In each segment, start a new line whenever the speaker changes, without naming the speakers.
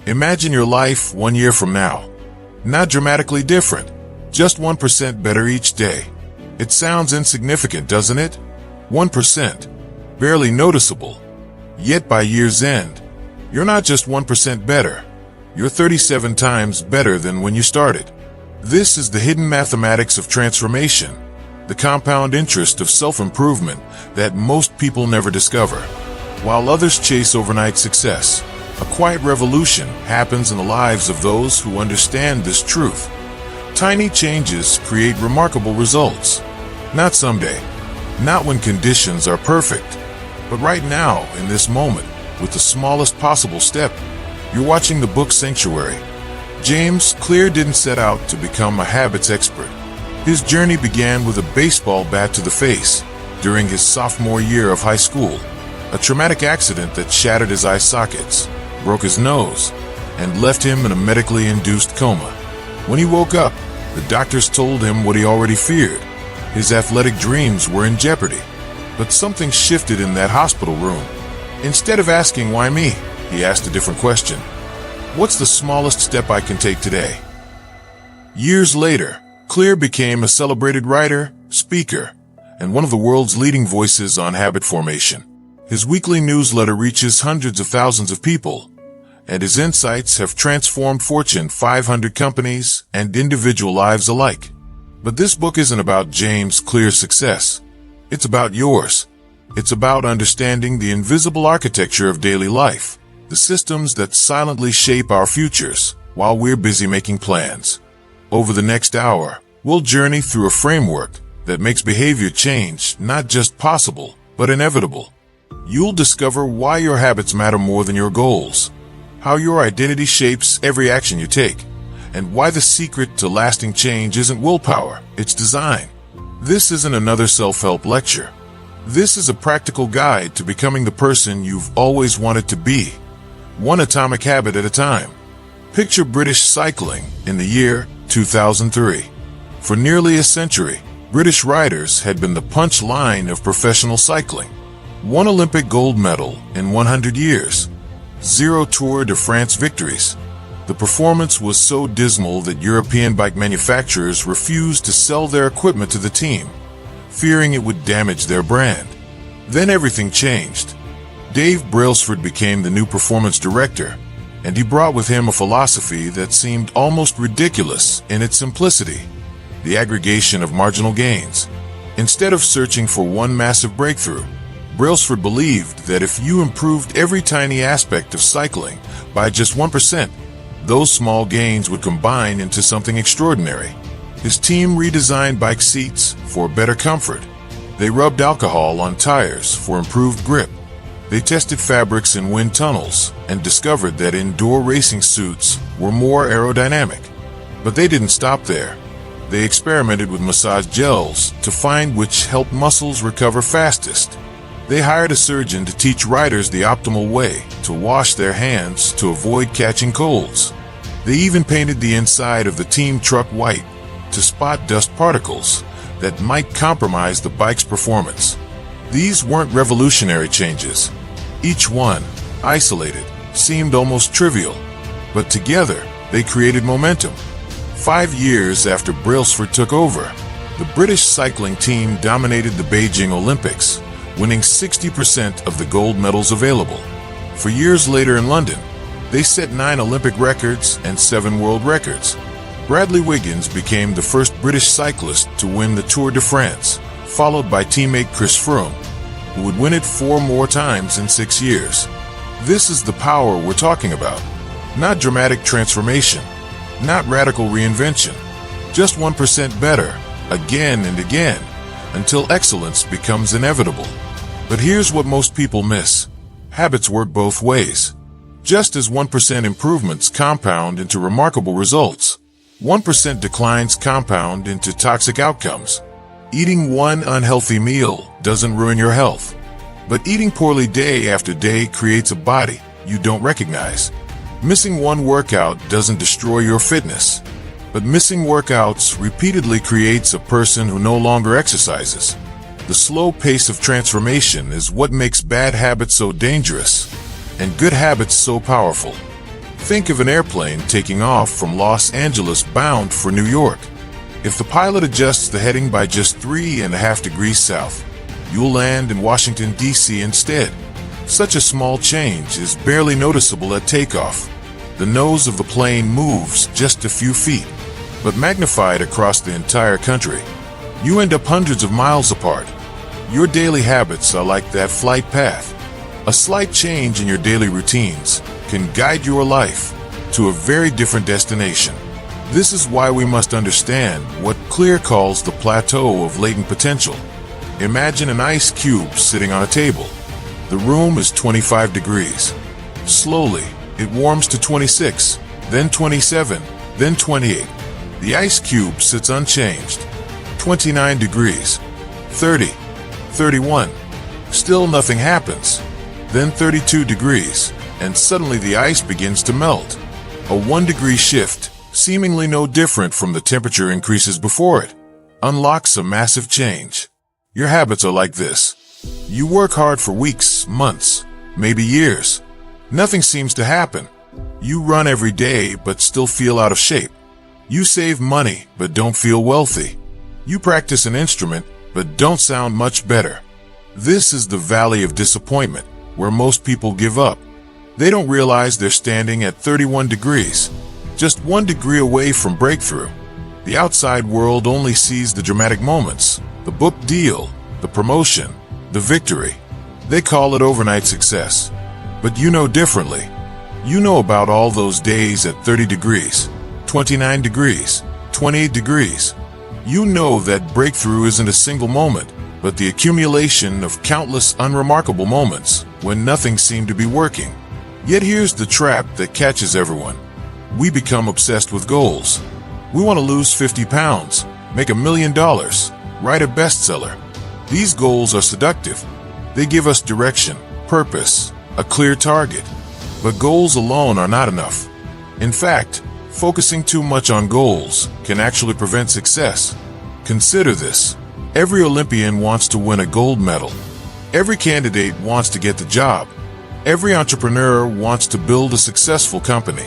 Imagine your life 1 year from now. Not dramatically different, just 1% better each day. It sounds insignificant, doesn't it? 1%. Barely noticeable. Yet by year's end, you're not just 1% better. You're 37 times better than when you started. This is the hidden mathematics of transformation, the compound interest of self-improvement that most people never discover. While others chase overnight success, a quiet revolution happens in the lives of those who understand this truth. Tiny changes create remarkable results. Not someday, not when conditions are perfect, but right now, in this moment, with the smallest possible step. You're watching the book Sanctuary. James Clear didn't set out to become a habits expert. His journey began with a baseball bat to the face during his sophomore year of high school. A traumatic accident that shattered his eye sockets, broke his nose, and left him in a medically induced coma. When he woke up, the doctors told him what he already feared. His athletic dreams were in jeopardy. But something shifted in that hospital room. Instead of asking, "Why me?" he asked a different question. What's the smallest step I can take today? Years later, Clear became a celebrated writer, speaker, and one of the world's leading voices on habit formation. His weekly newsletter reaches hundreds of thousands of people, and his insights have transformed Fortune 500 companies and individual lives alike. But this book isn't about James Clear's success. It's about yours. It's about understanding the invisible architecture of daily life, the systems that silently shape our futures while we're busy making plans. Over the next hour, we'll journey through a framework that makes behavior change not just possible, but inevitable. You'll discover why your habits matter more than your goals, how your identity shapes every action you take, and why the secret to lasting change isn't willpower, it's design. This isn't another self-help lecture. This is a practical guide to becoming the person you've always wanted to be, one atomic habit at a time. Picture British cycling in the year 2003. For nearly a century, British riders had been the punchline of professional cycling. 1 Olympic gold medal in 100 years. 0 Tour de France victories. The performance was so dismal that European bike manufacturers refused to sell their equipment to the team, fearing it would damage their brand. Then everything changed. Dave Brailsford became the new performance director, and he brought with him a philosophy that seemed almost ridiculous in its simplicity: the aggregation of marginal gains. Instead of searching for one massive breakthrough, Brailsford believed that if you improved every tiny aspect of cycling by just 1%, those small gains would combine into something extraordinary. His team redesigned bike seats for better comfort. They rubbed alcohol on tires for improved grip. They tested fabrics in wind tunnels and discovered that indoor racing suits were more aerodynamic. But they didn't stop there. They experimented with massage gels to find which helped muscles recover fastest. They hired a surgeon to teach riders the optimal way to wash their hands to avoid catching colds. They even painted the inside of the team truck white to spot dust particles that might compromise the bike's performance. These weren't revolutionary changes. Each one, isolated, seemed almost trivial, but together they created momentum. 5 years after Brailsford took over, the British cycling team dominated the Beijing Olympics, winning 60% of the gold medals available. For years later in London, they set 9 Olympic records and 7 world records. Bradley Wiggins became the first British cyclist to win the Tour de France, followed by teammate Chris Froome, who would win it 4 more times in 6 years. This is the power we're talking about. Not dramatic transformation, not radical reinvention, just 1% better, again and again, until excellence becomes inevitable. But here's what most people miss. Habits work both ways. Just as 1% improvements compound into remarkable results, 1% declines compound into toxic outcomes. Eating one unhealthy meal doesn't ruin your health, but eating poorly day after day creates a body you don't recognize. Missing one workout doesn't destroy your fitness, but missing workouts repeatedly creates a person who no longer exercises. The slow pace of transformation is what makes bad habits so dangerous and good habits so powerful. Think of an airplane taking off from Los Angeles bound for New York. If the pilot adjusts the heading by just 3.5 degrees south, you'll land in Washington, D.C. instead. Such a small change is barely noticeable at takeoff. The nose of the plane moves just a few feet, but magnified across the entire country, you end up hundreds of miles apart. Your daily habits are like that flight path. A slight change in your daily routines can guide your life to a very different destination. This is why we must understand what Clear calls the plateau of latent potential. Imagine an ice cube sitting on a table. The room is 25 degrees. Slowly, it warms to 26, then 27, then 28. The ice cube sits unchanged. 29 degrees, 30, 31. Still nothing happens. Then 32 degrees, and suddenly the ice begins to melt. A 1-degree shift, seemingly no different from the temperature increases before it, unlocks a massive change. Your habits are like this. You work hard for weeks, months, maybe years. Nothing seems to happen. You run every day but still feel out of shape. You save money but don't feel wealthy. You practice an instrument but don't sound much better. This is the valley of disappointment, where most people give up. They don't realize they're standing at 31 degrees, just 1 degree away from breakthrough. The outside world only sees the dramatic moments, the book deal, the promotion, the victory. They call it overnight success. But you know differently. You know about all those days at 30 degrees, 29 degrees, 28 degrees. You know that breakthrough isn't a single moment, but the accumulation of countless unremarkable moments when nothing seemed to be working. Yet here's the trap that catches everyone. We become obsessed with goals. We want to lose 50 pounds, make $1 million, write a bestseller. These goals are seductive. They give us direction, purpose, a clear target. But goals alone are not enough. In fact, focusing too much on goals can actually prevent success. Consider this. Every Olympian wants to win a gold medal. Every candidate wants to get the job. Every entrepreneur wants to build a successful company.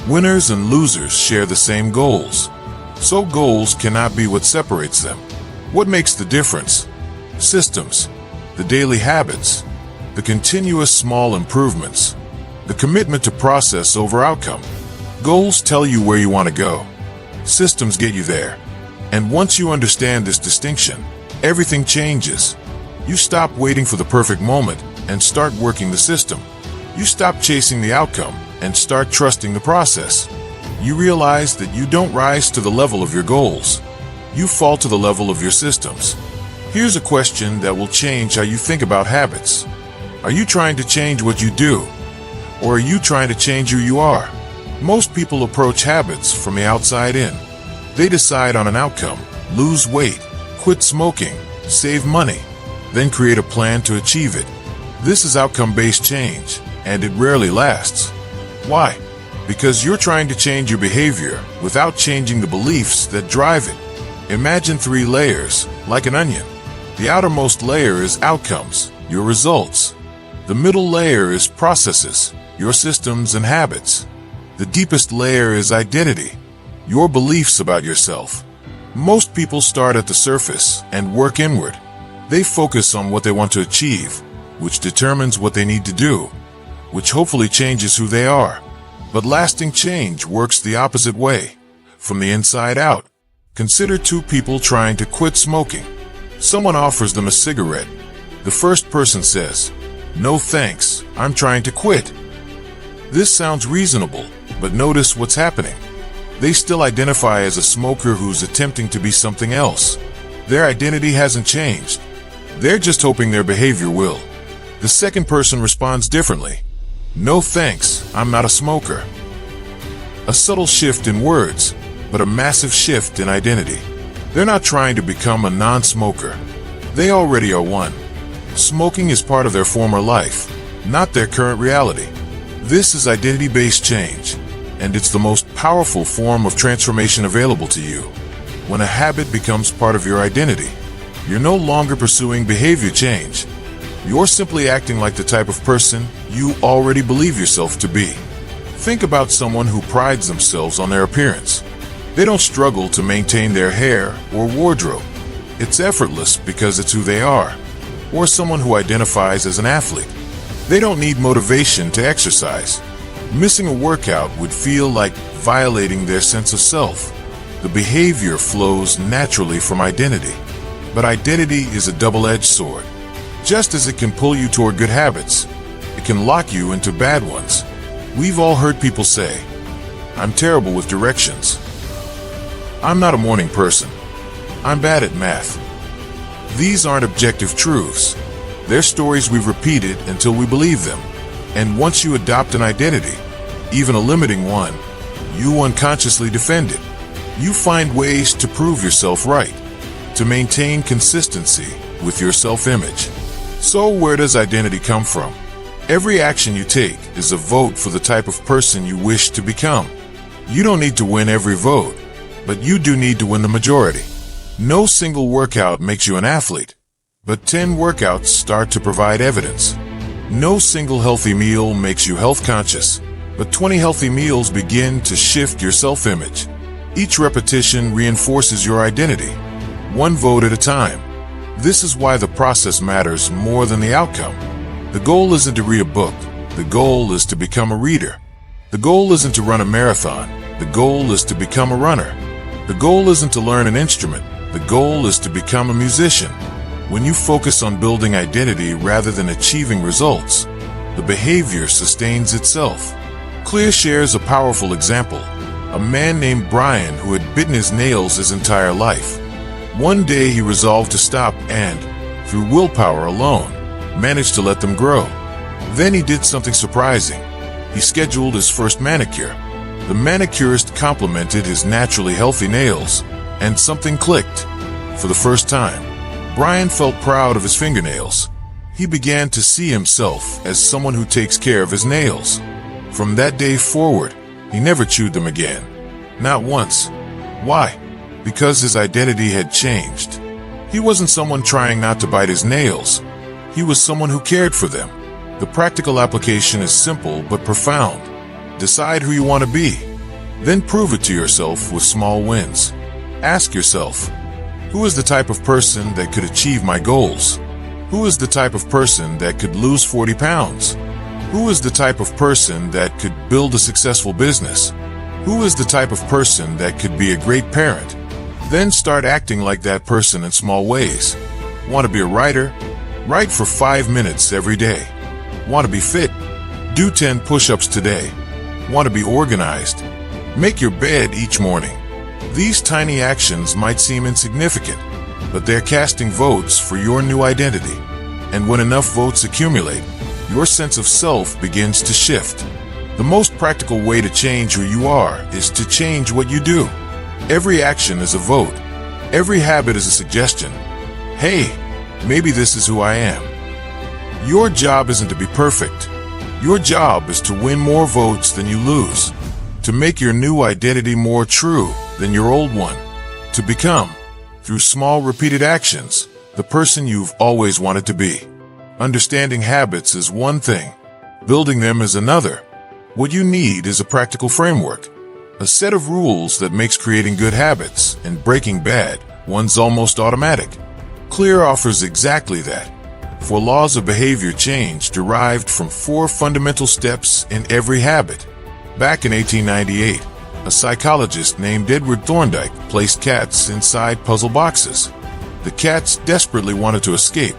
Winners and losers share the same goals. So goals cannot be what separates them. What makes the difference? Systems, the daily habits, the continuous small improvements, the commitment to process over outcome. Goals tell you where you want to go. Systems get you there. And once you understand this distinction, everything changes. You stop waiting for the perfect moment and start working the system. You stop chasing the outcome and start trusting the process. You realize that you don't rise to the level of your goals. You fall to the level of your systems. Here's a question that will change how you think about habits. Are you trying to change what you do? Or are you trying to change who you are? Most people approach habits from the outside in. They decide on an outcome, lose weight, quit smoking, save money, then create a plan to achieve it. This is outcome-based change, and it rarely lasts. Why? Because you're trying to change your behavior without changing the beliefs that drive it. Imagine 3 layers, like an onion. The outermost layer is outcomes, your results. The middle layer is processes, your systems and habits. The deepest layer is identity, your beliefs about yourself. Most people start at the surface and work inward. They focus on what they want to achieve, which determines what they need to do, which hopefully changes who they are. But lasting change works the opposite way, from the inside out. Consider 2 people trying to quit smoking. Someone offers them a cigarette. The first person says, "No thanks, I'm trying to quit." This sounds reasonable, but notice what's happening. They still identify as a smoker who's attempting to be something else. Their identity hasn't changed. They're just hoping their behavior will. The second person responds differently. "No thanks, I'm not a smoker." A subtle shift in words, but a massive shift in identity. They're not trying to become a non-smoker. They already are one. Smoking is part of their former life, not their current reality. This is identity-based change, and it's the most powerful form of transformation available to you. When a habit becomes part of your identity, you're no longer pursuing behavior change. You're simply acting like the type of person you already believe yourself to be. Think about someone who prides themselves on their appearance. They don't struggle to maintain their hair or wardrobe. It's effortless because it's who they are. Or someone who identifies as an athlete. They don't need motivation to exercise. Missing a workout would feel like violating their sense of self. The behavior flows naturally from identity. But identity is a double-edged sword. Just as it can pull you toward good habits, it can lock you into bad ones. We've all heard people say, "I'm terrible with directions. I'm not a morning person. I'm bad at math." These aren't objective truths. They're stories we've repeated until we believe them. And once you adopt an identity, even a limiting one, you unconsciously defend it. You find ways to prove yourself right, to maintain consistency with your self-image. So where does identity come from? Every action you take is a vote for the type of person you wish to become. You don't need to win every vote, but you do need to win the majority. No single workout makes you an athlete, but 10 workouts start to provide evidence. No single healthy meal makes you health conscious, but 20 healthy meals begin to shift your self-image. Each repetition reinforces your identity, one vote at a time. This is why the process matters more than the outcome. The goal isn't to read a book. The goal is to become a reader. The goal isn't to run a marathon. The goal is to become a runner. The goal isn't to learn an instrument. The goal is to become a musician. When you focus on building identity rather than achieving results, the behavior sustains itself. Clear shares a powerful example. A man named Brian who had bitten his nails his entire life. One day he resolved to stop and, through willpower alone, managed to let them grow. Then he did something surprising. He scheduled his first manicure. The manicurist complimented his naturally healthy nails, and something clicked. For the first time, Brian felt proud of his fingernails. He began to see himself as someone who takes care of his nails. From that day forward, he never chewed them again. Not once. Why? Because his identity had changed. He wasn't someone trying not to bite his nails. He was someone who cared for them. The practical application is simple but profound. Decide who you want to be. Then prove it to yourself with small wins. Ask yourself, who is the type of person that could achieve my goals? Who is the type of person that could lose 40 pounds? Who is the type of person that could build a successful business? Who is the type of person that could be a great parent? Then start acting like that person in small ways. Want to be a writer? Write for 5 minutes every day. Want to be fit? Do 10 push-ups today. Want to be organized? Make your bed each morning. These tiny actions might seem insignificant, but they're casting votes for your new identity. And when enough votes accumulate, your sense of self begins to shift. The most practical way to change who you are is to change what you do. Every action is a vote. Every habit is a suggestion. Hey, maybe this is who I am. Your job isn't to be perfect. Your job is to win more votes than you lose. To make your new identity more true than your old one. To become, through small repeated actions, the person you've always wanted to be. Understanding habits is one thing. Building them is another. What you need is a practical framework. A set of rules that makes creating good habits and breaking bad ones almost automatic. Clear offers exactly that. For laws of behavior change derived from 4 fundamental steps in every habit. Back in 1898, a psychologist named Edward Thorndike placed cats inside puzzle boxes. The cats desperately wanted to escape,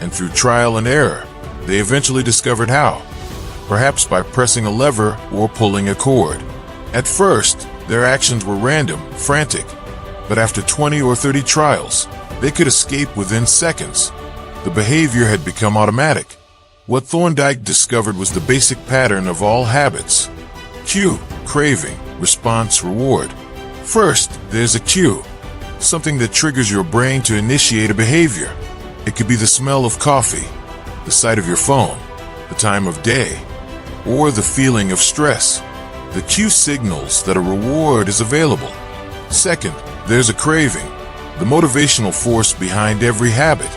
and through trial and error, they eventually discovered how. Perhaps by pressing a lever or pulling a cord. At first, their actions were random, frantic, but after 20 or 30 trials, they could escape within seconds. The behavior had become automatic. What Thorndike discovered was the basic pattern of all habits. Cue, craving, response, reward. First, there's a cue, something that triggers your brain to initiate a behavior. It could be the smell of coffee, the sight of your phone, the time of day, or the feeling of stress. The cue signals that a reward is available. Second, there's a craving, the motivational force behind every habit.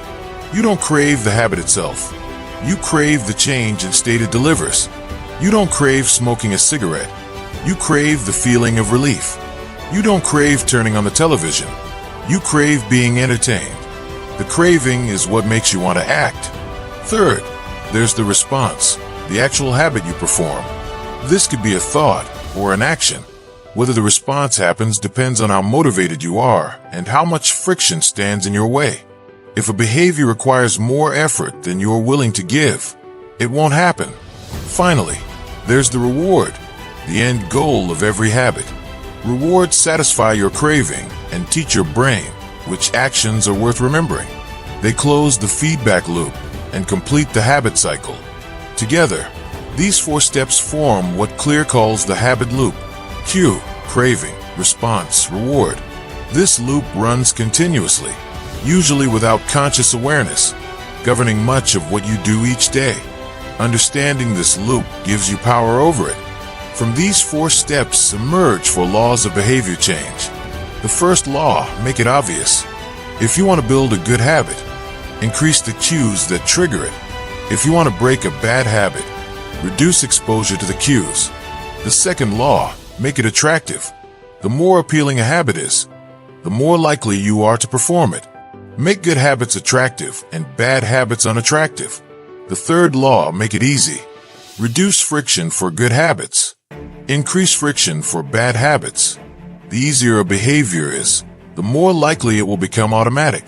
You don't crave the habit itself. You crave the change and state it delivers. You don't crave smoking a cigarette. You crave the feeling of relief. You don't crave turning on the television. You crave being entertained. The craving is what makes you want to act. Third, there's the response, the actual habit you perform. This could be a thought or an action. Whether the response happens depends on how motivated you are and how much friction stands in your way. If a behavior requires more effort than you're willing to give, it won't happen. Finally, there's the reward, the end goal of every habit. Rewards satisfy your craving and teach your brain which actions are worth remembering. They close the feedback loop and complete the habit cycle. Together, these 4 steps form what Clear calls the habit loop. Cue, craving, response, reward. This loop runs continuously, usually without conscious awareness, governing much of what you do each day. Understanding this loop gives you power over it. From these 4 steps emerge 4 laws of behavior change. The first law, make it obvious. If you want to build a good habit, increase the cues that trigger it. If you want to break a bad habit, reduce exposure to the cues. The second law, make it attractive. The more appealing a habit is, the more likely you are to perform it. Make good habits attractive and bad habits unattractive. The third law, make it easy. Reduce friction for good habits. Increase friction for bad habits. The easier a behavior is, the more likely it will become automatic.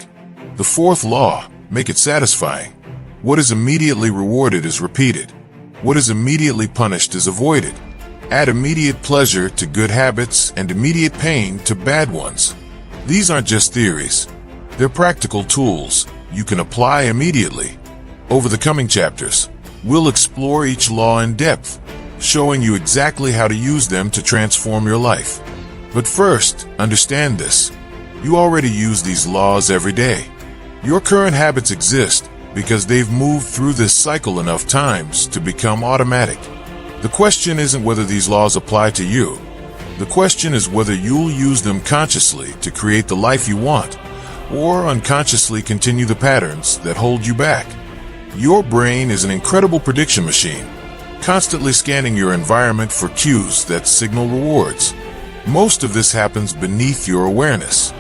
The fourth law, make it satisfying. What is immediately rewarded is repeated. What is immediately punished is avoided. Add immediate pleasure to good habits and immediate pain to bad ones. These aren't just theories. They're practical tools you can apply immediately. Over the coming chapters, we'll explore each law in depth, showing you exactly how to use them to transform your life. But first, understand this. You already use these laws every day. Your current habits exist because they've moved through this cycle enough times to become automatic. The question isn't whether these laws apply to you. The question is whether you'll use them consciously to create the life you want, or unconsciously continue the patterns that hold you back. Your brain is an incredible prediction machine, constantly scanning your environment for cues that signal rewards. Most of this happens beneath your awareness.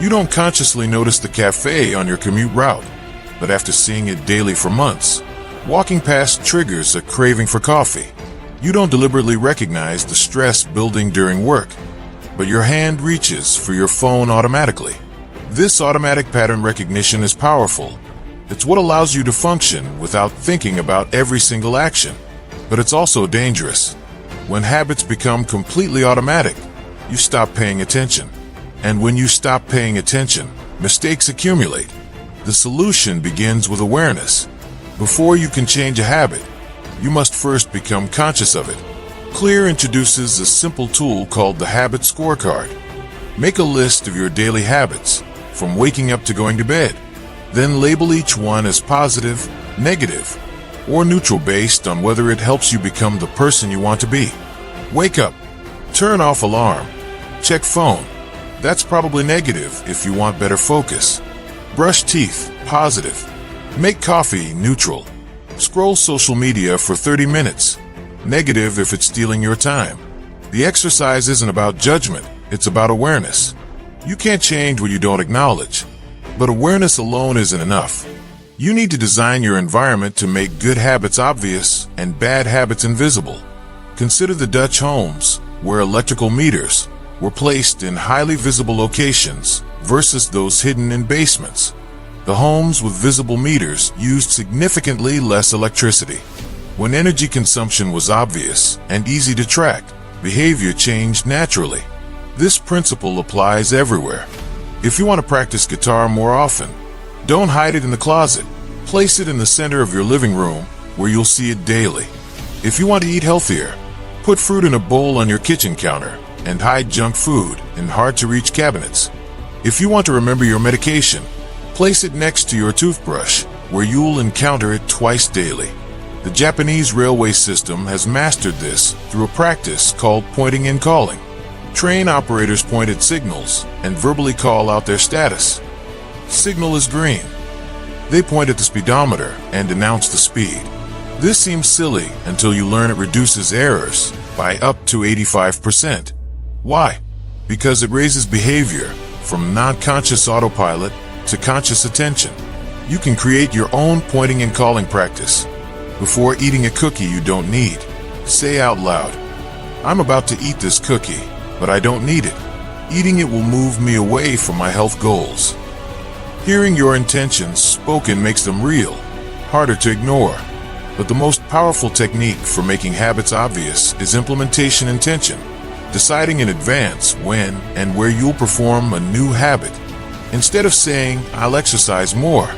You don't consciously notice the cafe on your commute route, but after seeing it daily for months, walking past triggers a craving for coffee. You don't deliberately recognize the stress building during work, but your hand reaches for your phone automatically. This automatic pattern recognition is powerful. It's what allows you to function without thinking about every single action. But it's also dangerous. When habits become completely automatic, you stop paying attention. And when you stop paying attention, mistakes accumulate. The solution begins with awareness. Before you can change a habit, you must first become conscious of it. Clear introduces a simple tool called the Habit Scorecard. Make a list of your daily habits, from waking up to going to bed. Then label each one as positive, negative, or neutral based on whether it helps you become the person you want to be. Wake up. Turn off alarm. Check phone. That's probably negative if you want better focus. Brush teeth. Positive. Make coffee. Neutral. Scroll social media for 30 minutes. Negative if it's stealing your time. The exercise isn't about judgment, it's about awareness. You can't change what you don't acknowledge. But awareness alone isn't enough. You need to design your environment to make good habits obvious and bad habits invisible. Consider the Dutch homes, where electrical meters were placed in highly visible locations versus those hidden in basements. The homes with visible meters used significantly less electricity. When energy consumption was obvious and easy to track, behavior changed naturally. This principle applies everywhere. If you want to practice guitar more often, don't hide it in the closet. Place it in the center of your living room where you'll see it daily. If you want to eat healthier, put fruit in a bowl on your kitchen counter and hide junk food in hard-to-reach cabinets. If you want to remember your medication, place it next to your toothbrush, where you'll encounter it twice daily. The Japanese railway system has mastered this through a practice called pointing and calling. Train operators point at signals and verbally call out their status. Signal is green. They point at the speedometer and announce the speed. This seems silly until you learn it reduces errors by up to 85%. Why? Because it raises behavior from non-conscious autopilot to conscious attention. You can create your own pointing and calling practice. Before eating a cookie you don't need, say out loud, "I'm about to eat this cookie, but I don't need it. Eating it will move me away from my health goals." Hearing your intentions spoken makes them real, harder to ignore. But the most powerful technique for making habits obvious is implementation intention, deciding in advance when and where you'll perform a new habit. Instead of saying, "I'll exercise more,"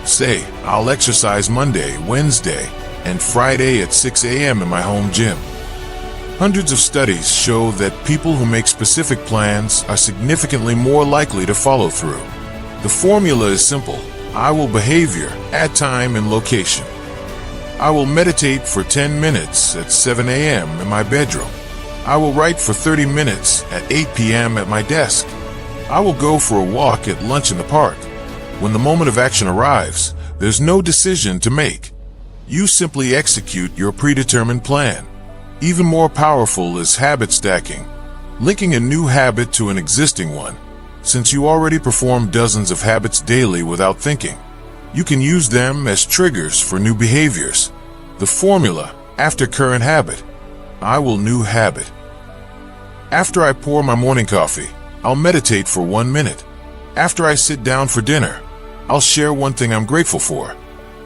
say, "I'll exercise Monday, Wednesday, and Friday at 6 a.m. in my home gym." Hundreds of studies show that people who make specific plans are significantly more likely to follow through. The formula is simple. I will behavior, add time and location. I will meditate for 10 minutes at 7 a.m. in my bedroom. I will write for 30 minutes at 8 p.m. at my desk. I will go for a walk at lunch in the park. When the moment of action arrives, there's no decision to make. You simply execute your predetermined plan. Even more powerful is habit stacking, linking a new habit to an existing one. Since you already perform dozens of habits daily without thinking, you can use them as triggers for new behaviors. The formula, after current habit, I will new habit. After I pour my morning coffee, I'll meditate for 1 minute. After I sit down for dinner, I'll share one thing I'm grateful for.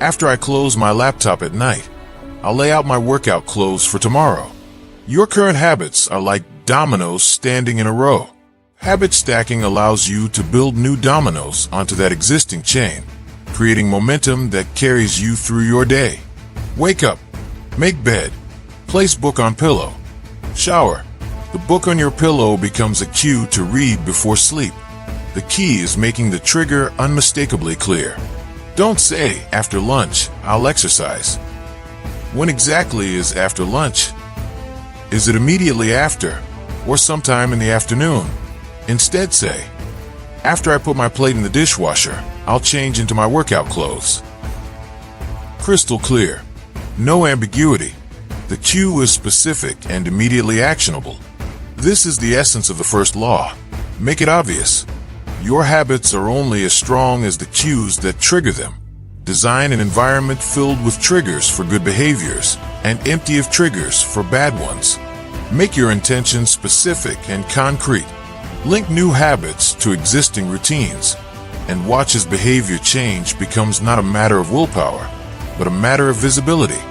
After I close my laptop at night, I'll lay out my workout clothes for tomorrow. Your current habits are like dominoes standing in a row. Habit stacking allows you to build new dominoes onto that existing chain, creating momentum that carries you through your day. Wake up, make bed, place book on pillow, shower. The book on your pillow becomes a cue to read before sleep. The key is making the trigger unmistakably clear. Don't say, "After lunch, I'll exercise." When exactly is after lunch? Is it immediately after, or sometime in the afternoon? Instead say, "After I put my plate in the dishwasher, I'll change into my workout clothes." Crystal clear. No ambiguity. The cue is specific and immediately actionable. This is the essence of the first law. Make it obvious. Your habits are only as strong as the cues that trigger them. Design an environment filled with triggers for good behaviors and empty of triggers for bad ones. Make your intentions specific and concrete. Link new habits to existing routines, and watch as behavior change becomes not a matter of willpower, but a matter of visibility.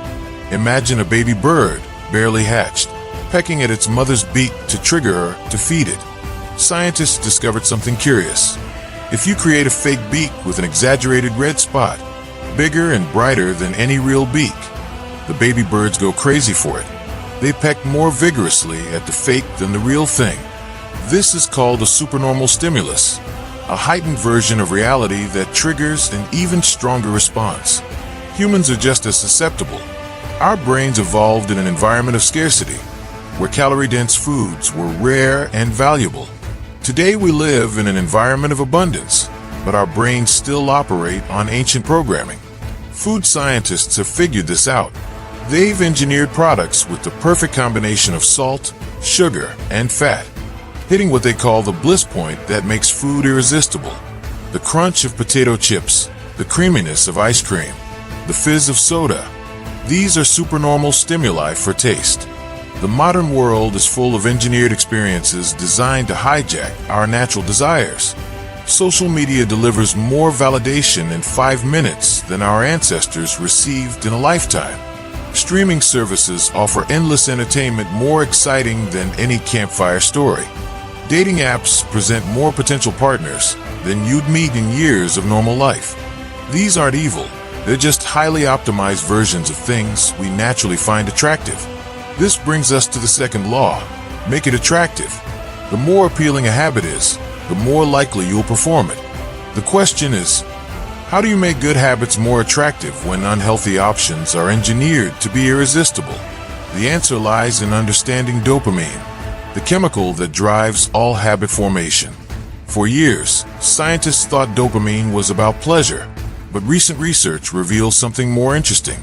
Imagine a baby bird, barely hatched, pecking at its mother's beak to trigger her to feed it. Scientists discovered something curious. If you create a fake beak with an exaggerated red spot, bigger and brighter than any real beak, the baby birds go crazy for it. They peck more vigorously at the fake than the real thing. This is called a supernormal stimulus, a heightened version of reality that triggers an even stronger response. Humans are just as susceptible. Our brains evolved in an environment of scarcity, where calorie-dense foods were rare and valuable. Today we live in an environment of abundance, but our brains still operate on ancient programming. Food scientists have figured this out. They've engineered products with the perfect combination of salt, sugar, and fat, hitting what they call the bliss point that makes food irresistible. The crunch of potato chips, the creaminess of ice cream, the fizz of soda. These are supernormal stimuli for taste. The modern world is full of engineered experiences designed to hijack our natural desires. Social media delivers more validation in 5 minutes than our ancestors received in a lifetime. Streaming services offer endless entertainment more exciting than any campfire story. Dating apps present more potential partners than you'd meet in years of normal life. These aren't evil. They're just highly optimized versions of things we naturally find attractive. This brings us to the second law. Make it attractive. The more appealing a habit is, the more likely you'll perform it. The question is, how do you make good habits more attractive when unhealthy options are engineered to be irresistible? The answer lies in understanding dopamine, the chemical that drives all habit formation. For years, scientists thought dopamine was about pleasure, but recent research reveals something more interesting.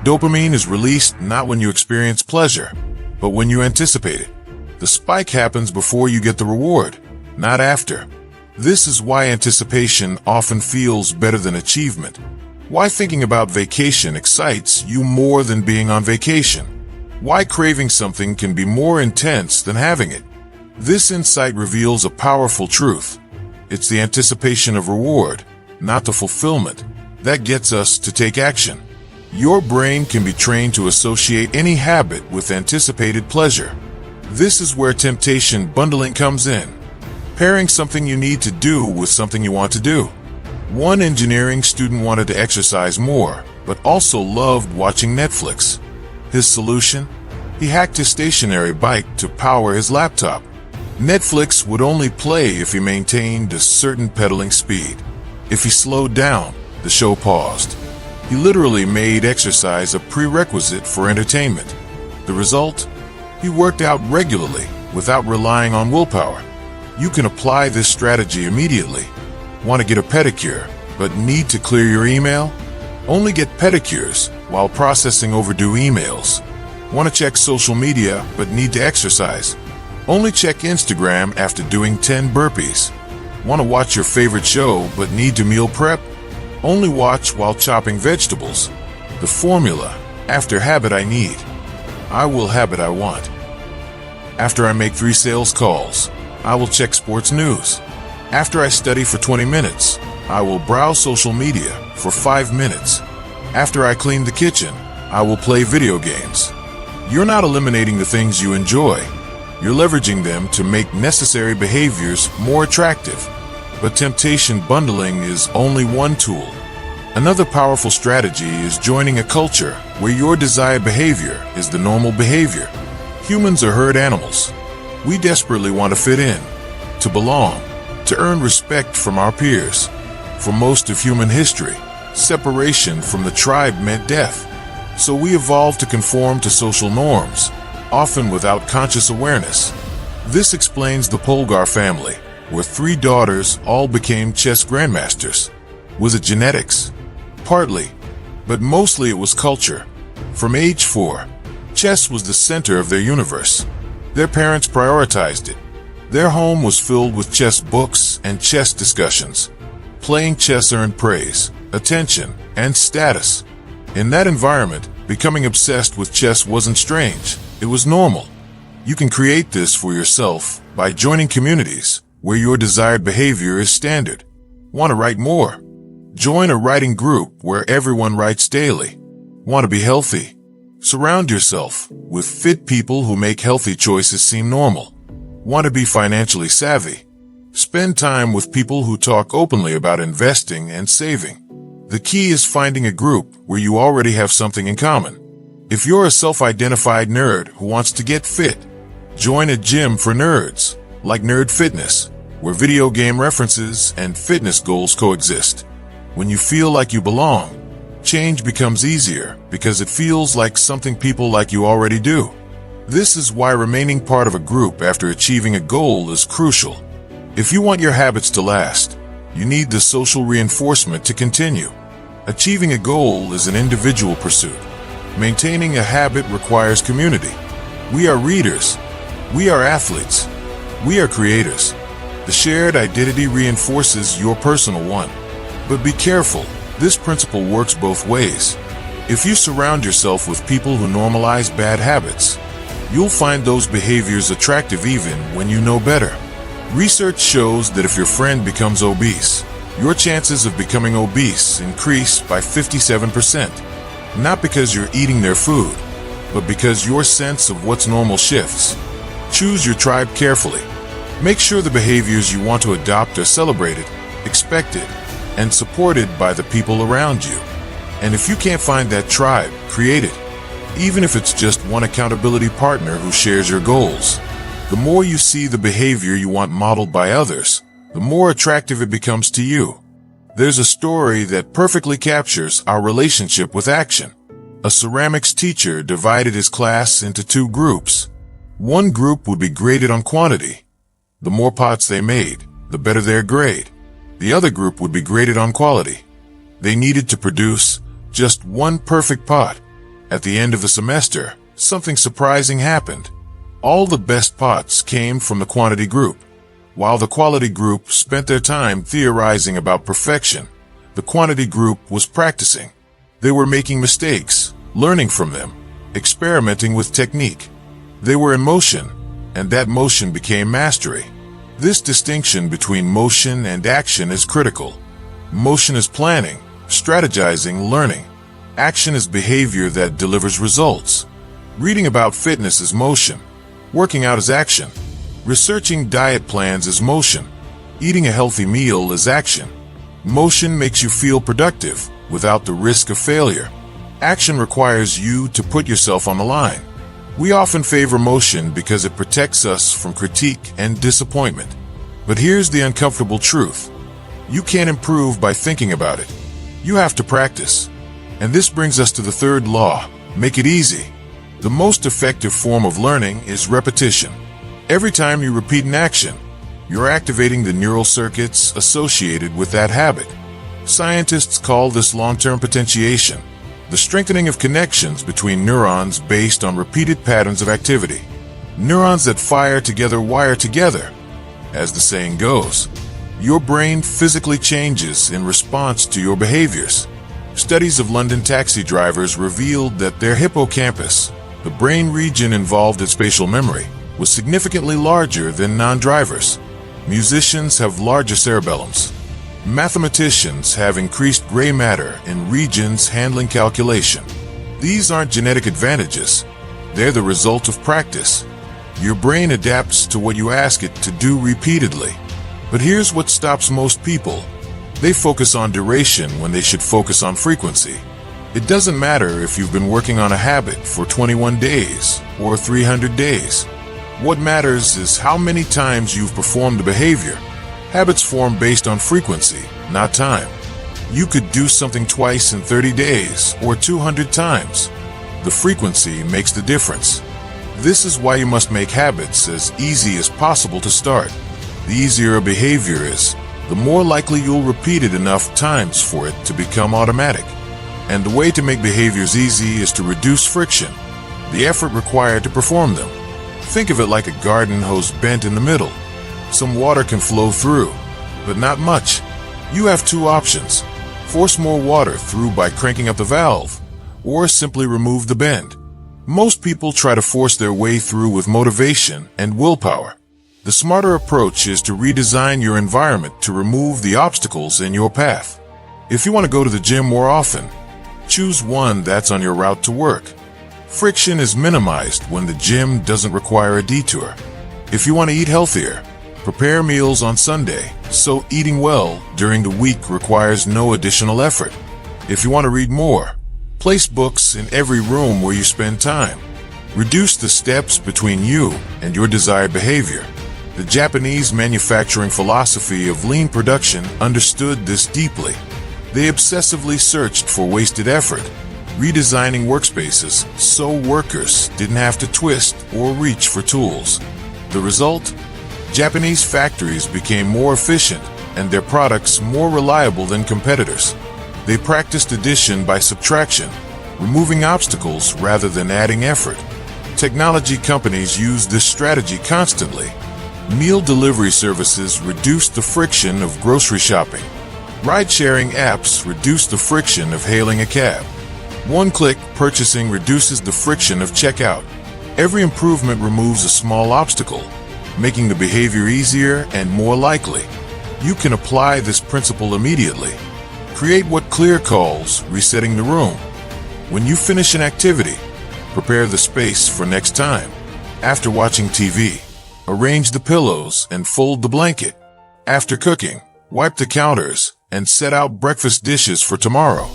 Dopamine is released not when you experience pleasure, but when you anticipate it. The spike happens before you get the reward, not after. This is why anticipation often feels better than achievement. Why thinking about vacation excites you more than being on vacation. Why craving something can be more intense than having it. This insight reveals a powerful truth. It's the anticipation of reward, not the fulfillment, that gets us to take action. Your brain can be trained to associate any habit with anticipated pleasure. This is where temptation bundling comes in. Pairing something you need to do with something you want to do. One engineering student wanted to exercise more, but also loved watching Netflix. His solution? He hacked his stationary bike to power his laptop. Netflix would only play if he maintained a certain pedaling speed. If he slowed down, the show paused. He literally made exercise a prerequisite for entertainment. The result? He worked out regularly without relying on willpower. You can apply this strategy immediately. Want to get a pedicure, but need to clear your email? Only get pedicures while processing overdue emails. Want to check social media, but need to exercise? Only check Instagram after doing 10 burpees. Want to watch your favorite show, but need to meal prep? Only watch while chopping vegetables. The formula: after habit I need, I will habit I want. After I make 3 sales calls, I will check sports news. After I study for 20 minutes, I will browse social media for 5 minutes. After I clean the kitchen, I will play video games. You're not eliminating the things you enjoy. You're leveraging them to make necessary behaviors more attractive. But temptation bundling is only one tool. Another powerful strategy is joining a culture where your desired behavior is the normal behavior. Humans are herd animals. We desperately want to fit in, to belong, to earn respect from our peers. For most of human history, separation from the tribe meant death. So we evolved to conform to social norms, often without conscious awareness. This explains the Polgar family, where 3 daughters all became chess grandmasters. Was it genetics? Partly, but mostly it was culture. From age 4, chess was the center of their universe. Their parents prioritized it. Their home was filled with chess books and chess discussions. Playing chess earned praise, attention, and status. In that environment, becoming obsessed with chess wasn't strange. It was normal. You can create this for yourself by joining communities where your desired behavior is standard. Want to write more? Join a writing group where everyone writes daily. Want to be healthy? Surround yourself with fit people who make healthy choices seem normal. Want to be financially savvy? Spend time with people who talk openly about investing and saving. The key is finding a group where you already have something in common. If you're a self-identified nerd who wants to get fit, join a gym for nerds, like Nerd Fitness, where video game references and fitness goals coexist. When you feel like you belong, change becomes easier because it feels like something people like you already do. This is why remaining part of a group after achieving a goal is crucial. If you want your habits to last, you need the social reinforcement to continue. Achieving a goal is an individual pursuit. Maintaining a habit requires community. We are readers. We are athletes. We are creators. The shared identity reinforces your personal one. But be careful, this principle works both ways. If you surround yourself with people who normalize bad habits, you'll find those behaviors attractive even when you know better. Research shows that if your friend becomes obese, your chances of becoming obese increase by 57%. Not because you're eating their food, but because your sense of what's normal shifts. Choose your tribe carefully. Make sure the behaviors you want to adopt are celebrated, expected, and supported by the people around you. And if you can't find that tribe, create it. Even if it's just one accountability partner who shares your goals. The more you see the behavior you want modeled by others, the more attractive it becomes to you. There's a story that perfectly captures our relationship with action. A ceramics teacher divided his class into 2 groups. One group would be graded on quantity. The more pots they made, the better their grade. The other group would be graded on quality. They needed to produce just one perfect pot. At the end of the semester, something surprising happened. All the best pots came from the quantity group. While the quality group spent their time theorizing about perfection, the quantity group was practicing. They were making mistakes, learning from them, experimenting with technique. They were in motion, and that motion became mastery. This distinction between motion and action is critical. Motion is planning, strategizing, learning. Action is behavior that delivers results. Reading about fitness is motion. Working out is action. Researching diet plans is motion. Eating a healthy meal is action. Motion makes you feel productive without the risk of failure. Action requires you to put yourself on the line. We often favor motion because it protects us from critique and disappointment. But here's the uncomfortable truth. You can't improve by thinking about it. You have to practice. And this brings us to the third law: make it easy. The most effective form of learning is repetition. Every time you repeat an action, you're activating the neural circuits associated with that habit. Scientists call this long-term potentiation, the strengthening of connections between neurons based on repeated patterns of activity. Neurons that fire together wire together. As the saying goes, your brain physically changes in response to your behaviors. Studies of London taxi drivers revealed that their hippocampus, the brain region involved in spatial memory, was significantly larger than non-drivers. Musicians have larger cerebellums. Mathematicians have increased gray matter in regions handling calculation. These aren't genetic advantages. They're the result of practice. Your brain adapts to what you ask it to do repeatedly. But here's what stops most people. They focus on duration when they should focus on frequency. It doesn't matter if you've been working on a habit for 21 days or 300 days. What matters is how many times you've performed the behavior. Habits form based on frequency, not time. You could do something twice in 30 days or 200 times. The frequency makes the difference. This is why you must make habits as easy as possible to start. The easier a behavior is, the more likely you'll repeat it enough times for it to become automatic. And the way to make behaviors easy is to reduce friction, the effort required to perform them. Think of it like a garden hose bent in the middle. Some water can flow through, but not much. You have two options: force more water through by cranking up the valve, or simply remove the bend. Most people try to force their way through with motivation and willpower. The smarter approach is to redesign your environment to remove the obstacles in your path. If you want to go to the gym more often, choose one that's on your route to work. Friction is minimized when the gym doesn't require a detour. If you want to eat healthier, prepare meals on Sunday, so eating well during the week requires no additional effort. If you want to read more, place books in every room where you spend time. Reduce the steps between you and your desired behavior. The Japanese manufacturing philosophy of lean production understood this deeply. They obsessively searched for wasted effort, redesigning workspaces so workers didn't have to twist or reach for tools. The result? Japanese factories became more efficient and their products more reliable than competitors. They practiced addition by subtraction, removing obstacles rather than adding effort. Technology companies use this strategy constantly. Meal delivery services reduce the friction of grocery shopping. Ride-sharing apps reduce the friction of hailing a cab. One-click purchasing reduces the friction of checkout. Every improvement removes a small obstacle, making the behavior easier and more likely. You can apply this principle immediately. Create what Clear calls resetting the room. When you finish an activity, prepare the space for next time. After watching TV, arrange the pillows and fold the blanket. After cooking, wipe the counters and set out breakfast dishes for tomorrow.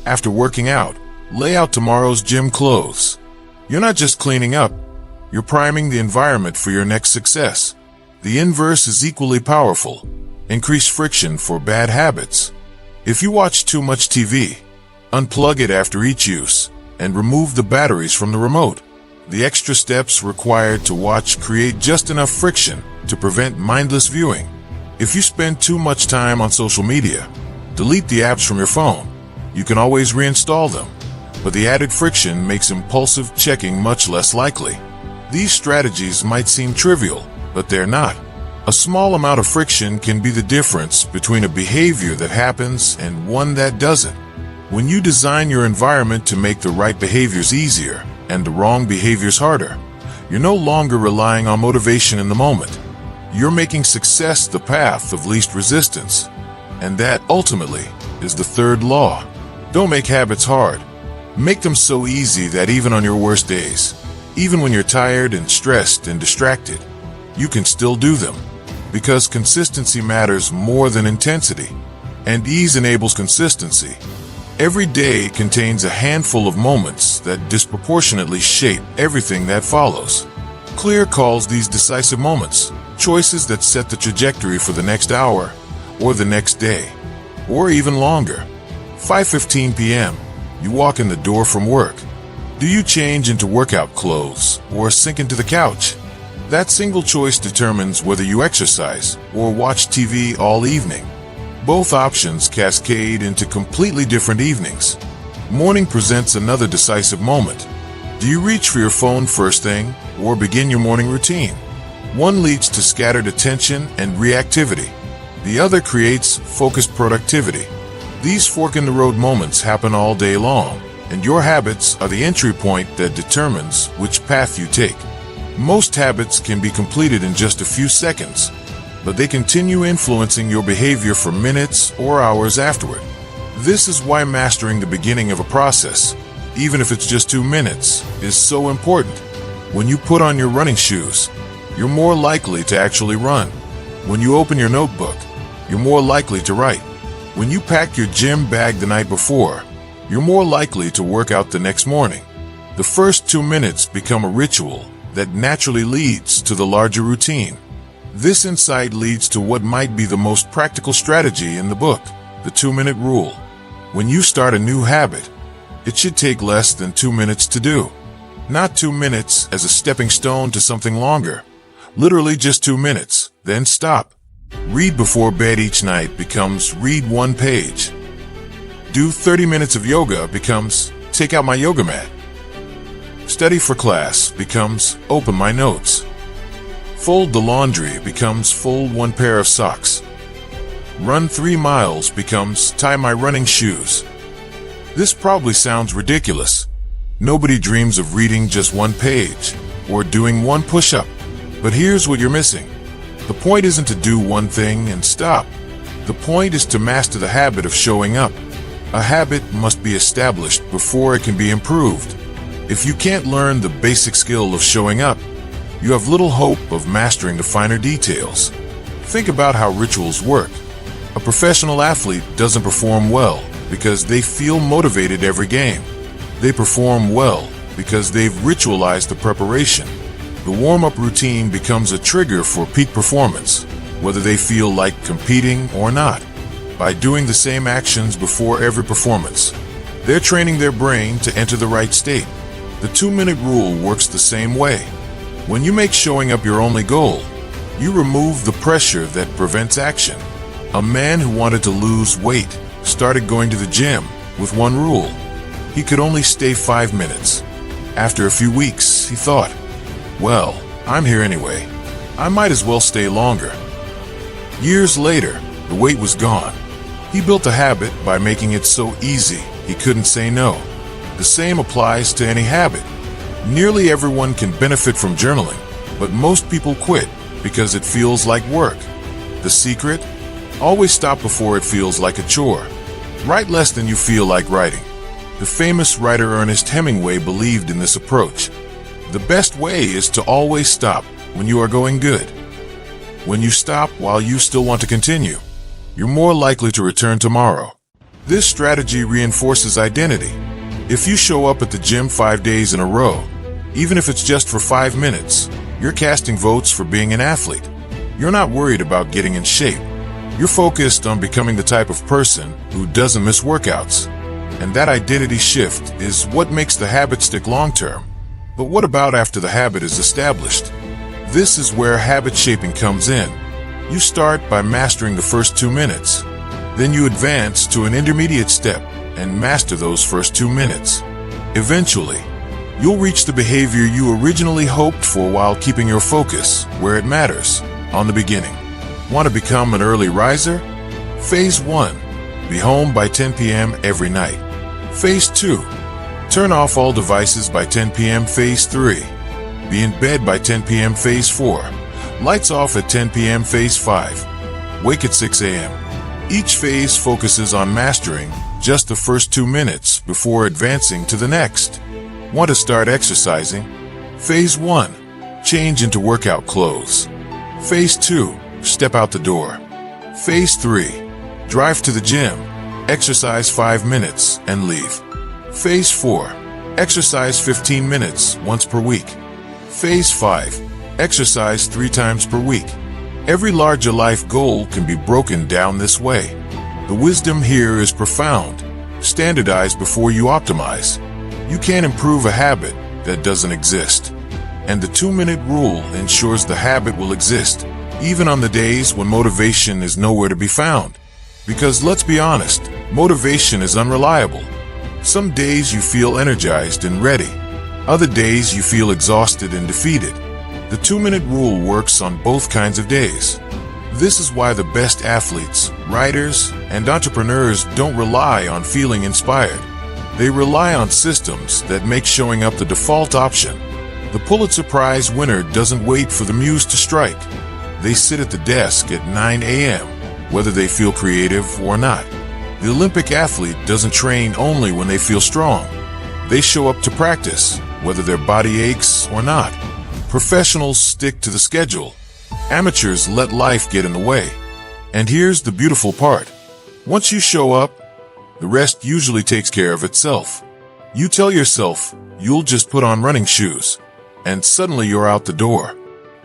After working out, lay out tomorrow's gym clothes. You're not just cleaning up, you're priming the environment for your next success. The inverse is equally powerful. Increase friction for bad habits. If you watch too much TV, unplug it after each use and remove the batteries from the remote. The extra steps required to watch create just enough friction to prevent mindless viewing. If you spend too much time on social media, delete the apps from your phone. You can always reinstall them. but the added friction makes impulsive checking much less likely. These strategies might seem trivial, but they're not. A small amount of friction can be the difference between a behavior that happens and one that doesn't. When you design your environment to make the right behaviors easier and the wrong behaviors harder, you're no longer relying on motivation in the moment. You're making success the path of least resistance. And that, ultimately, is the third law. Don't make habits hard. Make them so easy that even on your worst days, even when you're tired and stressed and distracted, you can still do them. Because consistency matters more than intensity, and ease enables consistency. Every day contains a handful of moments that disproportionately shape everything that follows. Clear calls these decisive moments, choices that set the trajectory for the next hour, or the next day, or even longer. 5:15 p.m. You walk in the door from work. Do you change into workout clothes or sink into the couch? That single choice determines whether you exercise or watch TV all evening. Both options cascade into completely different evenings. Morning presents another decisive moment. Do you reach for your phone first thing or begin your morning routine? One leads to scattered attention and reactivity. The other creates focused productivity. These fork-in-the-road moments happen all day long, and your habits are the entry point that determines which path you take. Most habits can be completed in just a few seconds, but they continue influencing your behavior for minutes or hours afterward. This is why mastering the beginning of a process, even if it's just 2 minutes, is so important. When you put on your running shoes, you're more likely to actually run. When you open your notebook, you're more likely to write. When you pack your gym bag the night before, you're more likely to work out the next morning. The first 2 minutes become a ritual that naturally leads to the larger routine. This insight leads to what might be the most practical strategy in the book, the 2-minute rule. When you start a new habit, it should take less than 2 minutes to do. Not 2 minutes as a stepping stone to something longer. Literally just 2 minutes, then stop. Read before bed each night becomes read 1 page. Do 30 minutes of yoga becomes take out my yoga mat. Study for class becomes open my notes. Fold the laundry becomes fold 1 pair of socks. Run 3 miles becomes tie my running shoes. This probably sounds ridiculous. Nobody dreams of reading just 1 page or doing 1 push-up. But here's what you're missing. The point isn't to do 1 thing and stop. The point is to master the habit of showing up. A habit must be established before it can be improved. If you can't learn the basic skill of showing up, you have little hope of mastering the finer details. Think about how rituals work. A professional athlete doesn't perform well because they feel motivated every game. They perform well because they've ritualized the preparation. The warm-up routine becomes a trigger for peak performance, whether they feel like competing or not. By doing the same actions before every performance, they're training their brain to enter the right state. The 2-minute rule works the same way. When you make showing up your only goal, you remove the pressure that prevents action. A man who wanted to lose weight started going to the gym with 1 rule. He could only stay 5 minutes. After a few weeks, he thought, well, I'm here anyway. I might as well stay longer. Years later, the weight was gone. He built a habit by making it so easy he couldn't say no. The same applies to any habit. Nearly everyone can benefit from journaling, but most people quit because it feels like work. The secret? Always stop before it feels like a chore. Write less than you feel like writing. The famous writer Ernest Hemingway believed in this approach. The best way is to always stop when you are going good. When you stop while you still want to continue, you're more likely to return tomorrow. This strategy reinforces identity. If you show up at the gym 5 days in a row, even if it's just for 5 minutes, you're casting votes for being an athlete. You're not worried about getting in shape. You're focused on becoming the type of person who doesn't miss workouts. And that identity shift is what makes the habit stick long-term. But what about after the habit is established? This is where habit shaping comes in. You start by mastering the first 2 minutes. Then you advance to an intermediate step and master those first 2 minutes. Eventually, you'll reach the behavior you originally hoped for while keeping your focus where it matters, on the beginning. Want to become an early riser? Phase 1. Be home by 10 p.m. every night. Phase 2. Turn off all devices by 10 p.m. Phase 3. Be in bed by 10 p.m. Phase 4. Lights off at 10 p.m. Phase 5. Wake at 6 a.m. Each phase focuses on mastering just the first 2 minutes before advancing to the next. Want to start exercising? Phase 1. Change into workout clothes. Phase 2. Step out the door. Phase 3. Drive to the gym. Exercise 5 minutes and leave. Phase 4. Exercise 15 minutes once per week. Phase 5. Exercise 3 times per week. Every larger life goal can be broken down this way. The wisdom here is profound. Standardize before you optimize. You can't improve a habit that doesn't exist. And the 2-minute rule ensures the habit will exist, even on the days when motivation is nowhere to be found. Because let's be honest, motivation is unreliable. Some days you feel energized and ready. Other days you feel exhausted and defeated. The 2-minute rule works on both kinds of days. This is why the best athletes, writers, and entrepreneurs don't rely on feeling inspired. They rely on systems that make showing up the default option. The Pulitzer Prize winner doesn't wait for the muse to strike. They sit at the desk at 9 a.m., whether they feel creative or not. The Olympic athlete doesn't train only when they feel strong. They show up to practice, whether their body aches or not. Professionals stick to the schedule. Amateurs let life get in the way. And here's the beautiful part. Once you show up, the rest usually takes care of itself. You tell yourself you'll just put on running shoes, and suddenly you're out the door.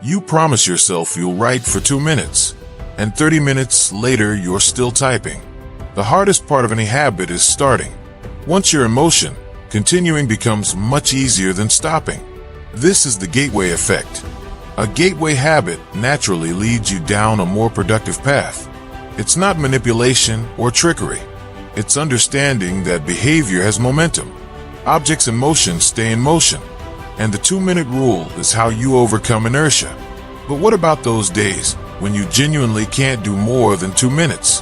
You promise yourself you'll write for 2 minutes, and 30 minutes later you're still typing. The hardest part of any habit is starting. Once you're in motion, continuing becomes much easier than stopping. This is the gateway effect. A gateway habit naturally leads you down a more productive path. It's not manipulation or trickery. It's understanding that behavior has momentum. Objects in motion stay in motion. And the 2-minute rule is how you overcome inertia. But what about those days when you genuinely can't do more than 2 minutes?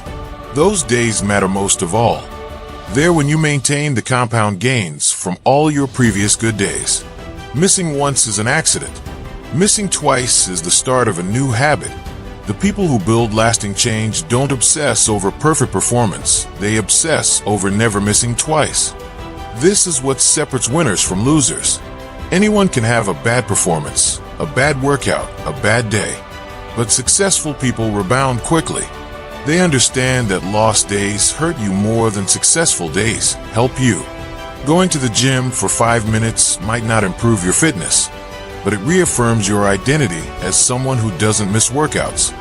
Those days matter most of all. They're when you maintain the compound gains from all your previous good days. Missing once is an accident. Missing twice is the start of a new habit. The people who build lasting change don't obsess over perfect performance. They obsess over never missing twice. This is what separates winners from losers. Anyone can have a bad performance, a bad workout, a bad day. But successful people rebound quickly. They understand that lost days hurt you more than successful days help you. Going to the gym for 5 minutes might not improve your fitness, but it reaffirms your identity as someone who doesn't miss workouts.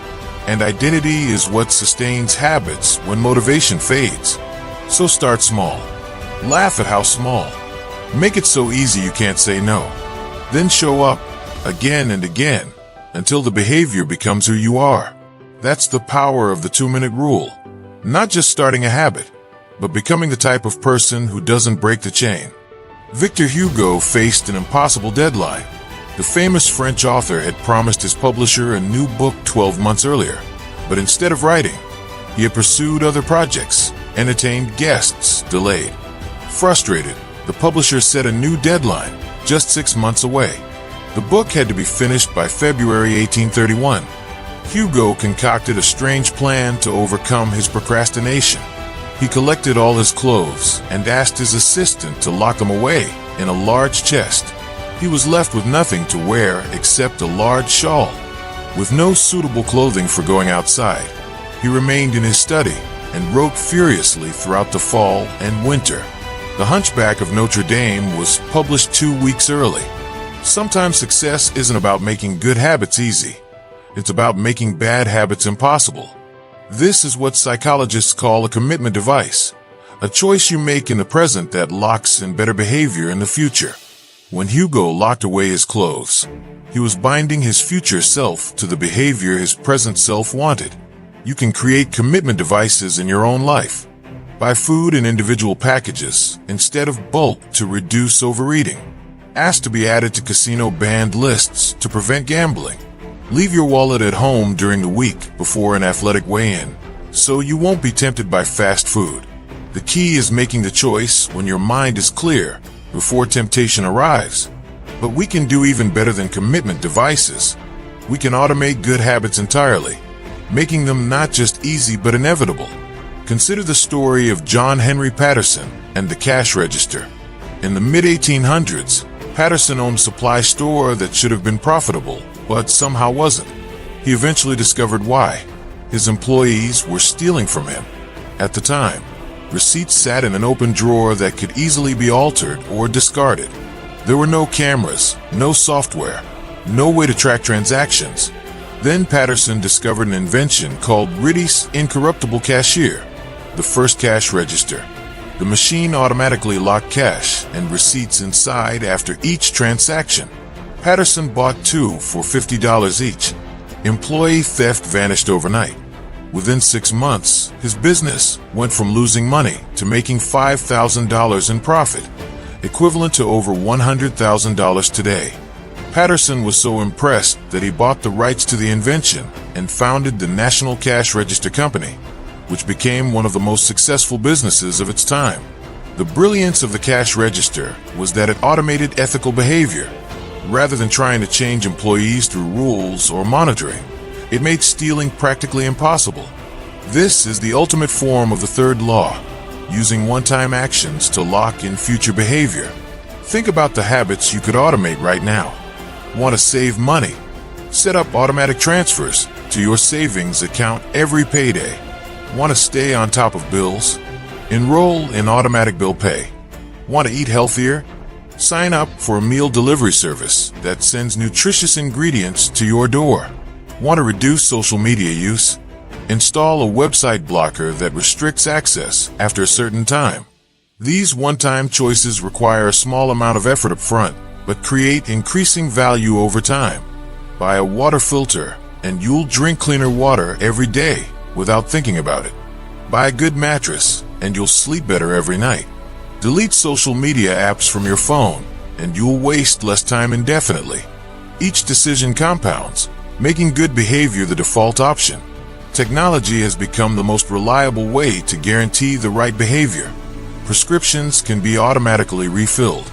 And identity is what sustains habits when motivation fades. So start small. Laugh at how small. Make it so easy you can't say no. Then show up again and again until the behavior becomes who you are. That's the power of the 2-minute rule. Not just starting a habit, but becoming the type of person who doesn't break the chain. Victor Hugo faced an impossible deadline. The famous French author had promised his publisher a new book 12 months earlier, but instead of writing, he had pursued other projects, entertained guests, delayed. Frustrated, the publisher set a new deadline, just 6 months away. The book had to be finished by February 1831. Hugo concocted a strange plan to overcome his procrastination. He collected all his clothes and asked his assistant to lock them away in a large chest. He was left with nothing to wear except a large shawl. With no suitable clothing for going outside, he remained in his study and wrote furiously throughout the fall and winter. The Hunchback of Notre Dame was published 2 weeks early. Sometimes success isn't about making good habits easy. It's about making bad habits impossible. This is what psychologists call a commitment device, a choice you make in the present that locks in better behavior in the future. When Hugo locked away his clothes, he was binding his future self to the behavior his present self wanted. You can create commitment devices in your own life. Buy food in individual packages instead of bulk to reduce overeating. Ask to be added to casino banned lists to prevent gambling. Leave your wallet at home during the week before an athletic weigh-in, so you won't be tempted by fast food. The key is making the choice when your mind is clear, before temptation arrives. But we can do even better than commitment devices. We can automate good habits entirely, making them not just easy but inevitable. Consider the story of John Henry Patterson and the cash register. In the mid-1800s, Patterson owned a supply store that should have been profitable, but somehow wasn't. He eventually discovered why. His employees were stealing from him. At the time, receipts sat in an open drawer that could easily be altered or discarded. There were no cameras, no software, no way to track transactions. Then Patterson discovered an invention called Ritty's incorruptible cashier, the first cash register. The machine automatically locked cash and receipts inside after each transaction. Patterson bought two for $50 each. Employee theft vanished overnight. Within 6 months, his business went from losing money to making $5,000 in profit, equivalent to over $100,000 today. Patterson was so impressed that he bought the rights to the invention and founded the National Cash Register Company, which became one of the most successful businesses of its time. The brilliance of the cash register was that it automated ethical behavior. Rather than trying to change employees through rules or monitoring, it made stealing practically impossible. This is the ultimate form of the third law, using one-time actions to lock in future behavior. Think about the habits you could automate right now. Want to save money? Set up automatic transfers to your savings account every payday. Want to stay on top of bills? Enroll in automatic bill pay. Want to eat healthier? Sign up for a meal delivery service that sends nutritious ingredients to your door. Want to reduce social media use? Install a website blocker that restricts access after a certain time. These one-time choices require a small amount of effort up front, but create increasing value over time. Buy a water filter and you'll drink cleaner water every day without thinking about it. Buy a good mattress and you'll sleep better every night. Delete social media apps from your phone and you'll waste less time indefinitely. Each decision compounds, making good behavior the default option. Technology has become the most reliable way to guarantee the right behavior. Prescriptions can be automatically refilled.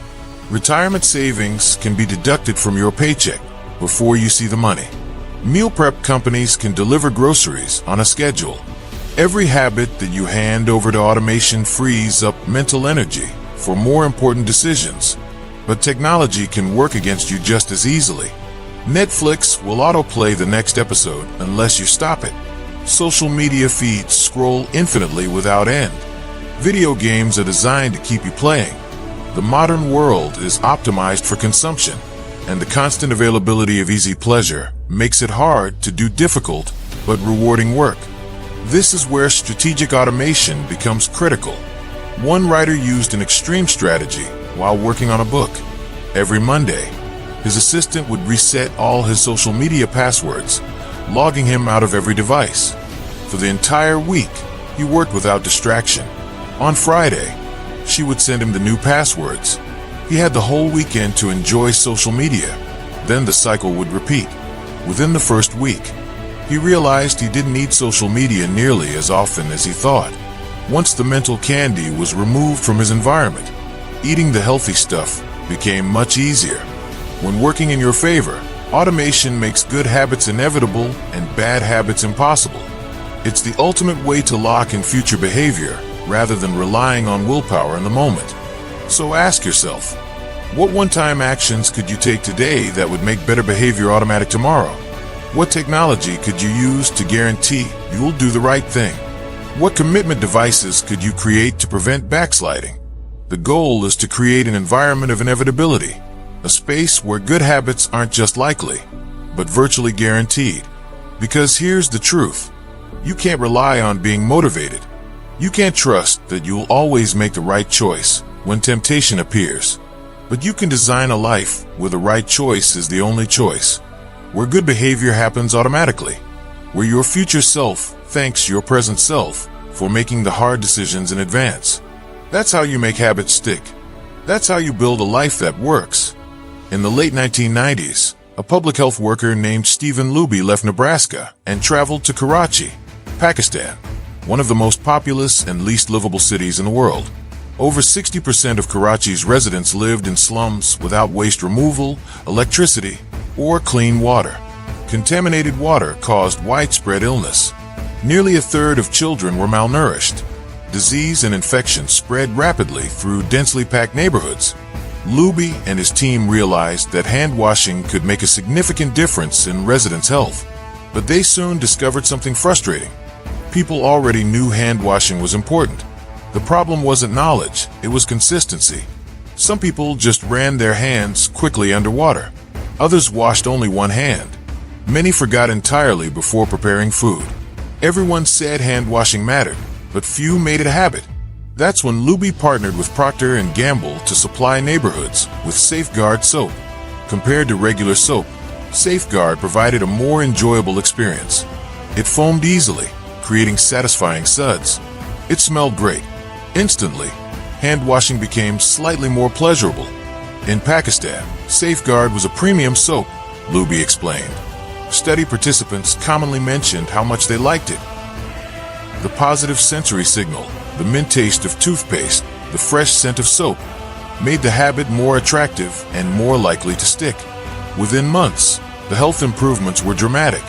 Retirement savings can be deducted from your paycheck before you see the money. Meal prep companies can deliver groceries on a schedule. Every habit that you hand over to automation frees up mental energy for more important decisions. But technology can work against you just as easily. Netflix will autoplay the next episode unless you stop it. Social media feeds scroll infinitely without end. Video games are designed to keep you playing. The modern world is optimized for consumption, and the constant availability of easy pleasure makes it hard to do difficult but rewarding work. This is where strategic automation becomes critical. One writer used an extreme strategy while working on a book. Every Monday, his assistant would reset all his social media passwords, logging him out of every device. For the entire week, he worked without distraction. On Friday, she would send him the new passwords. He had the whole weekend to enjoy social media. Then the cycle would repeat. Within the first week, he realized he didn't need social media nearly as often as he thought. Once the mental candy was removed from his environment, eating the healthy stuff became much easier. When working in your favor, automation makes good habits inevitable and bad habits impossible. It's the ultimate way to lock in future behavior rather than relying on willpower in the moment. So ask yourself, what one-time actions could you take today that would make better behavior automatic tomorrow? What technology could you use to guarantee you'll do the right thing? What commitment devices could you create to prevent backsliding? The goal is to create an environment of inevitability, a space where good habits aren't just likely, but virtually guaranteed. Because here's the truth. You can't rely on being motivated. You can't trust that you'll always make the right choice when temptation appears. But you can design a life where the right choice is the only choice, where good behavior happens automatically, where your future self thanks your present self for making the hard decisions in advance. That's how you make habits stick. That's how you build a life that works. In the late 1990s, a public health worker named Stephen Luby left Nebraska and traveled to Karachi, Pakistan, one of the most populous and least livable cities in the world. Over 60% of Karachi's residents lived in slums without waste removal, electricity, or clean water. Contaminated water caused widespread illness. Nearly a third of children were malnourished. Disease and infection spread rapidly through densely packed neighborhoods. Luby and his team realized that hand washing could make a significant difference in residents' health. But they soon discovered something frustrating. People already knew hand washing was important. The problem wasn't knowledge, it was consistency. Some people just ran their hands quickly underwater. Others washed only one hand. Many forgot entirely before preparing food. Everyone said hand washing mattered, but few made it a habit. That's when Luby partnered with Procter & Gamble to supply neighborhoods with Safeguard soap. Compared to regular soap, Safeguard provided a more enjoyable experience. It foamed easily, creating satisfying suds. It smelled great. Instantly, hand washing became slightly more pleasurable. In Pakistan, Safeguard was a premium soap, Luby explained. Study participants commonly mentioned how much they liked it. The positive sensory signal, the mint taste of toothpaste, the fresh scent of soap, made the habit more attractive and more likely to stick. Within months, the health improvements were dramatic.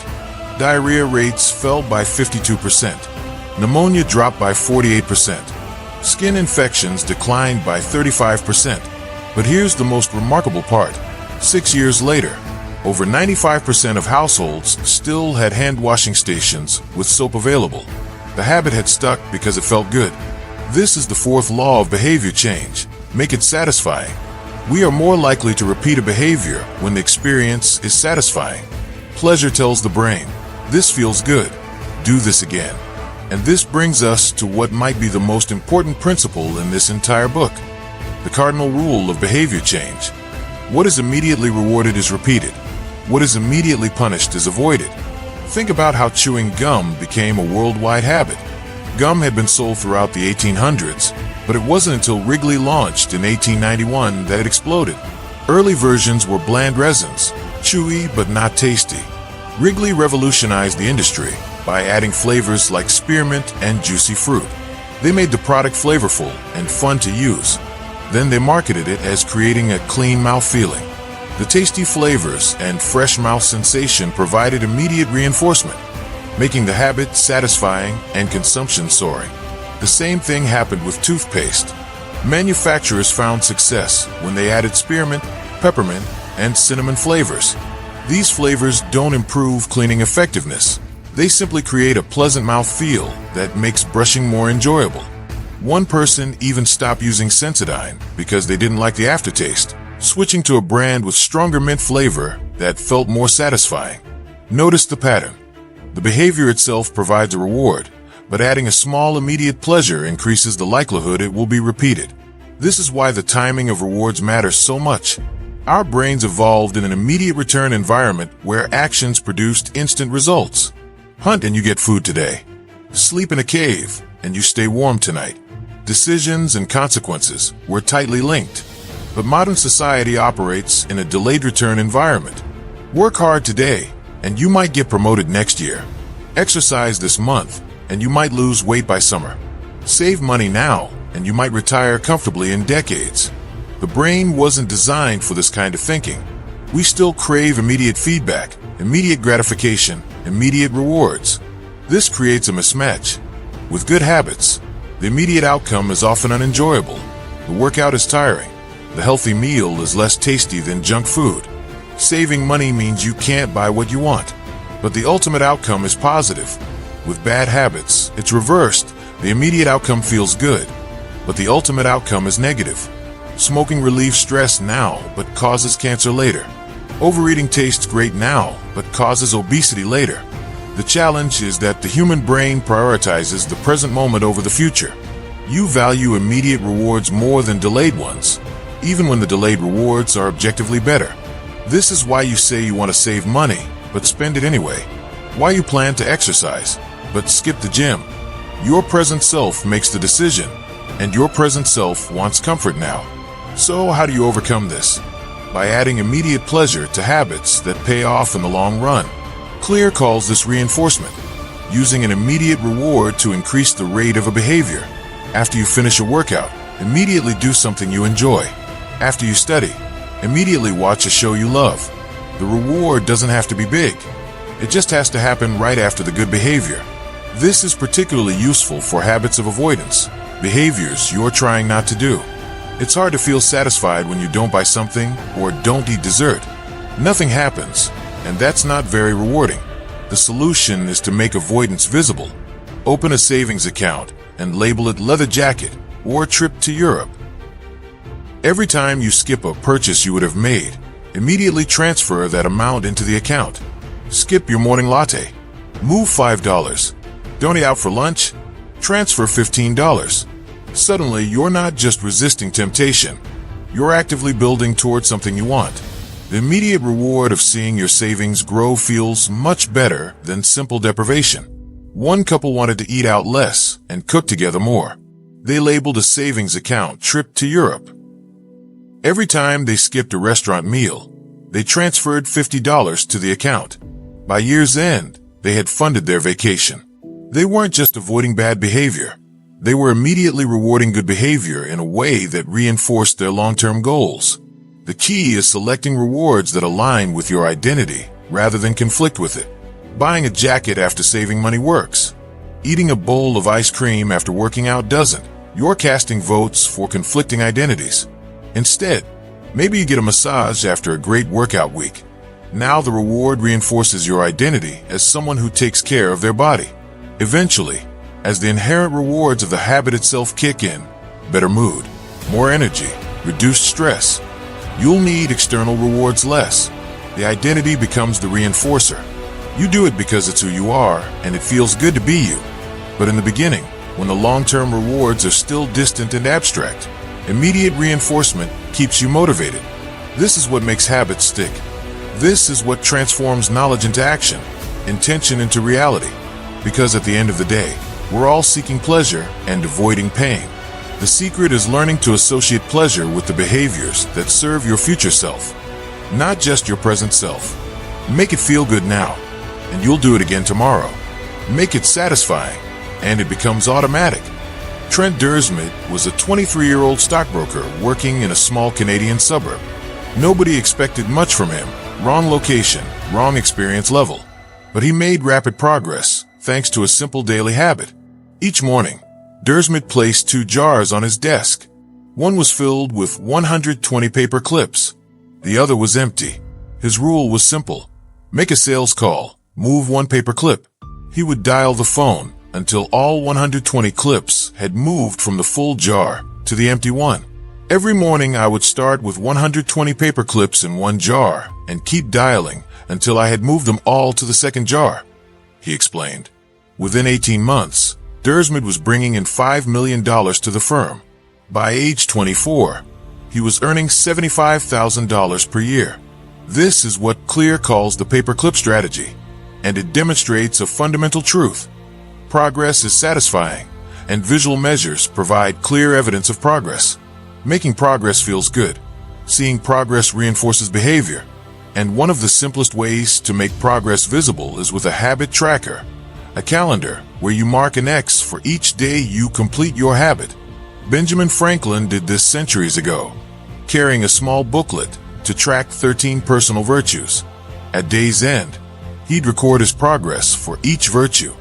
Diarrhea rates fell by 52%. Pneumonia dropped by 48%. Skin infections declined by 35%. But here's the most remarkable part. 6 years later, over 95% of households still had hand washing stations with soap available. The habit had stuck because it felt good. This is the fourth law of behavior change. Make it satisfying. We are more likely to repeat a behavior when the experience is satisfying. Pleasure tells the brain, this feels good. Do this again. And this brings us to what might be the most important principle in this entire book. The cardinal rule of behavior change. What is immediately rewarded is repeated. What is immediately punished is avoided. Think about how chewing gum became a worldwide habit. Gum had been sold throughout the 1800s, but it wasn't until Wrigley launched in 1891 that it exploded. Early versions were bland resins, chewy but not tasty. Wrigley revolutionized the industry by adding flavors like spearmint and juicy fruit. They made the product flavorful and fun to use. Then they marketed it as creating a clean mouth feeling. The tasty flavors and fresh mouth sensation provided immediate reinforcement, making the habit satisfying and consumption soaring. The same thing happened with toothpaste. Manufacturers found success when they added spearmint, peppermint, and cinnamon flavors. These flavors don't improve cleaning effectiveness. They simply create a pleasant mouth feel that makes brushing more enjoyable. One person even stopped using Sensodyne because they didn't like the aftertaste, switching to a brand with stronger mint flavor that felt more satisfying. Notice the pattern. The behavior itself provides a reward, but adding a small immediate pleasure increases the likelihood it will be repeated. This is why the timing of rewards matters so much. Our brains evolved in an immediate return environment where actions produced instant results. Hunt and you get food today. Sleep in a cave and you stay warm tonight. Decisions and consequences were tightly linked. But modern society operates in a delayed return environment. Work hard today, and you might get promoted next year. Exercise this month, and you might lose weight by summer. Save money now, and you might retire comfortably in decades. The brain wasn't designed for this kind of thinking. We still crave immediate feedback, immediate gratification, immediate rewards. This creates a mismatch. With good habits, the immediate outcome is often unenjoyable. The workout is tiring. The healthy meal is less tasty than junk food. Saving money means you can't buy what you want. But the ultimate outcome is positive. With bad habits, it's reversed. The immediate outcome feels good, but the ultimate outcome is negative. Smoking relieves stress now, but causes cancer later. Overeating tastes great now, but causes obesity later. The challenge is that the human brain prioritizes the present moment over the future. You value immediate rewards more than delayed ones, even when the delayed rewards are objectively better. This is why you say you want to save money, but spend it anyway. Why you plan to exercise, but skip the gym. Your present self makes the decision, and your present self wants comfort now. So how do you overcome this? By adding immediate pleasure to habits that pay off in the long run. Clear calls this reinforcement, using an immediate reward to increase the rate of a behavior. After you finish a workout, immediately do something you enjoy. After you study, immediately watch a show you love. The reward doesn't have to be big. It just has to happen right after the good behavior. This is particularly useful for habits of avoidance, behaviors you're trying not to do. It's hard to feel satisfied when you don't buy something or don't eat dessert. Nothing happens, and that's not very rewarding. The solution is to make avoidance visible. Open a savings account and label it leather jacket or trip to Europe. Every time you skip a purchase you would have made, immediately transfer that amount into the account. Skip your morning latte. Move $5. Don't eat out for lunch. Transfer $15. Suddenly, you're not just resisting temptation. You're actively building towards something you want. The immediate reward of seeing your savings grow feels much better than simple deprivation. One couple wanted to eat out less and cook together more. They labeled a savings account trip to Europe. Every time they skipped a restaurant meal, they transferred $50 to the account. By year's end, they had funded their vacation. They weren't just avoiding bad behavior. They were immediately rewarding good behavior in a way that reinforced their long-term goals. The key is selecting rewards that align with your identity rather than conflict with it. Buying a jacket after saving money works. Eating a bowl of ice cream after working out doesn't. You're casting votes for conflicting identities. Instead, maybe you get a massage after a great workout week. Now the reward reinforces your identity as someone who takes care of their body. Eventually, as the inherent rewards of the habit itself kick in, better mood, more energy, reduced stress, you'll need external rewards less. The identity becomes the reinforcer. You do it because it's who you are and it feels good to be you. But in the beginning, when the long-term rewards are still distant and abstract, immediate reinforcement keeps you motivated. This is what makes habits stick. This is what transforms knowledge into action, intention into reality. Because at the end of the day, we're all seeking pleasure and avoiding pain. The secret is learning to associate pleasure with the behaviors that serve your future self, not just your present self. Make it feel good now, and you'll do it again tomorrow. Make it satisfying, and it becomes automatic. Trent Dursmit was a 23-year-old stockbroker working in a small Canadian suburb. Nobody expected much from him. Wrong location, wrong experience level. But he made rapid progress, thanks to a simple daily habit. Each morning, Dursmit placed 2 jars on his desk. One was filled with 120 paper clips. The other was empty. His rule was simple. Make a sales call, move 1 paper clip. He would dial the phone until all 120 clips had moved from the full jar to the empty one. Every morning I would start with 120 paper clips in 1 jar and keep dialing until I had moved them all to the second jar, he explained. Within 18 months, Dursmit was bringing in $5 million to the firm. By age 24, he was earning $75,000 per year. This is what Clear calls the paperclip strategy, and it demonstrates a fundamental truth. Progress is satisfying, and visual measures provide clear evidence of progress. Making progress feels good. Seeing progress reinforces behavior, and one of the simplest ways to make progress visible is with a habit tracker. A calendar where you mark an X for each day you complete your habit. Benjamin Franklin did this centuries ago, carrying a small booklet to track 13 personal virtues. At day's end, he'd record his progress for each virtue.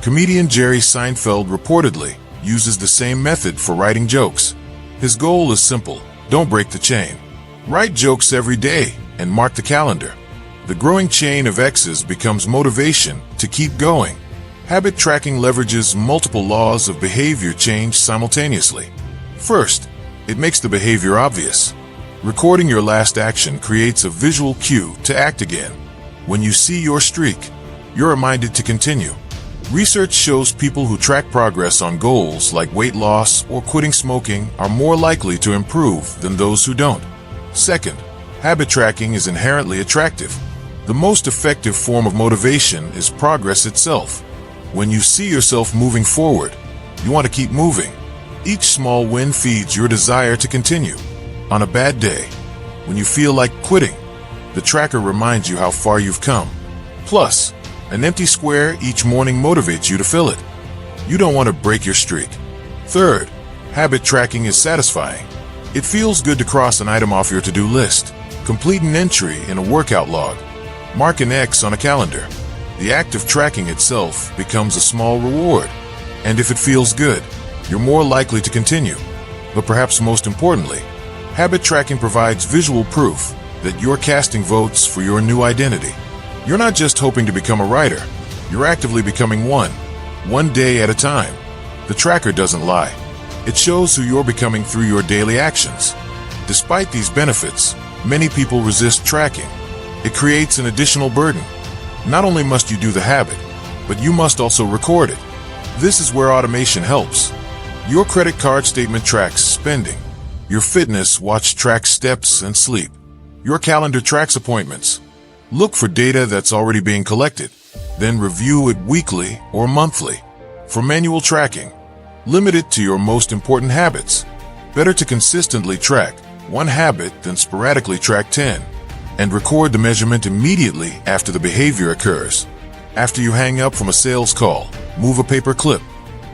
Comedian Jerry Seinfeld reportedly uses the same method for writing jokes. His goal is simple: don't break the chain. Write jokes every day and mark the calendar. The growing chain of X's becomes motivation to keep going. Habit tracking leverages multiple laws of behavior change simultaneously. First, it makes the behavior obvious. Recording your last action creates a visual cue to act again. When you see your streak, you're reminded to continue. Research shows people who track progress on goals like weight loss or quitting smoking are more likely to improve than those who don't. Second, habit tracking is inherently attractive. The most effective form of motivation is progress itself. When you see yourself moving forward, You want to keep moving. Each small win feeds your desire to continue. On a bad day, when you feel like quitting, the tracker reminds you how far you've come. Plus, an empty square each morning motivates you to fill it. You don't want to break your streak. Third, habit tracking is satisfying. It feels good to cross an item off your to-do list, complete an entry in a workout log, mark an X on a calendar. The act of tracking itself becomes a small reward, and if it feels good, you're more likely to continue. But perhaps most importantly, habit tracking provides visual proof that you're casting votes for your new identity. You're not just hoping to become a writer, you're actively becoming one day at a time. The tracker doesn't lie. It shows who you're becoming through your daily actions. Despite these benefits, many people resist tracking. It creates an additional burden. Not only must you do the habit, but you must also record it. This is where automation helps. Your credit card statement tracks spending. Your fitness watch tracks steps and sleep. Your calendar tracks appointments. Look for data that's already being collected. Then review it weekly or monthly. For manual tracking, limit it to your most important habits. Better to consistently track one habit than sporadically track 10. And record the measurement immediately after the behavior occurs. After you hang up from a sales call, move a paper clip.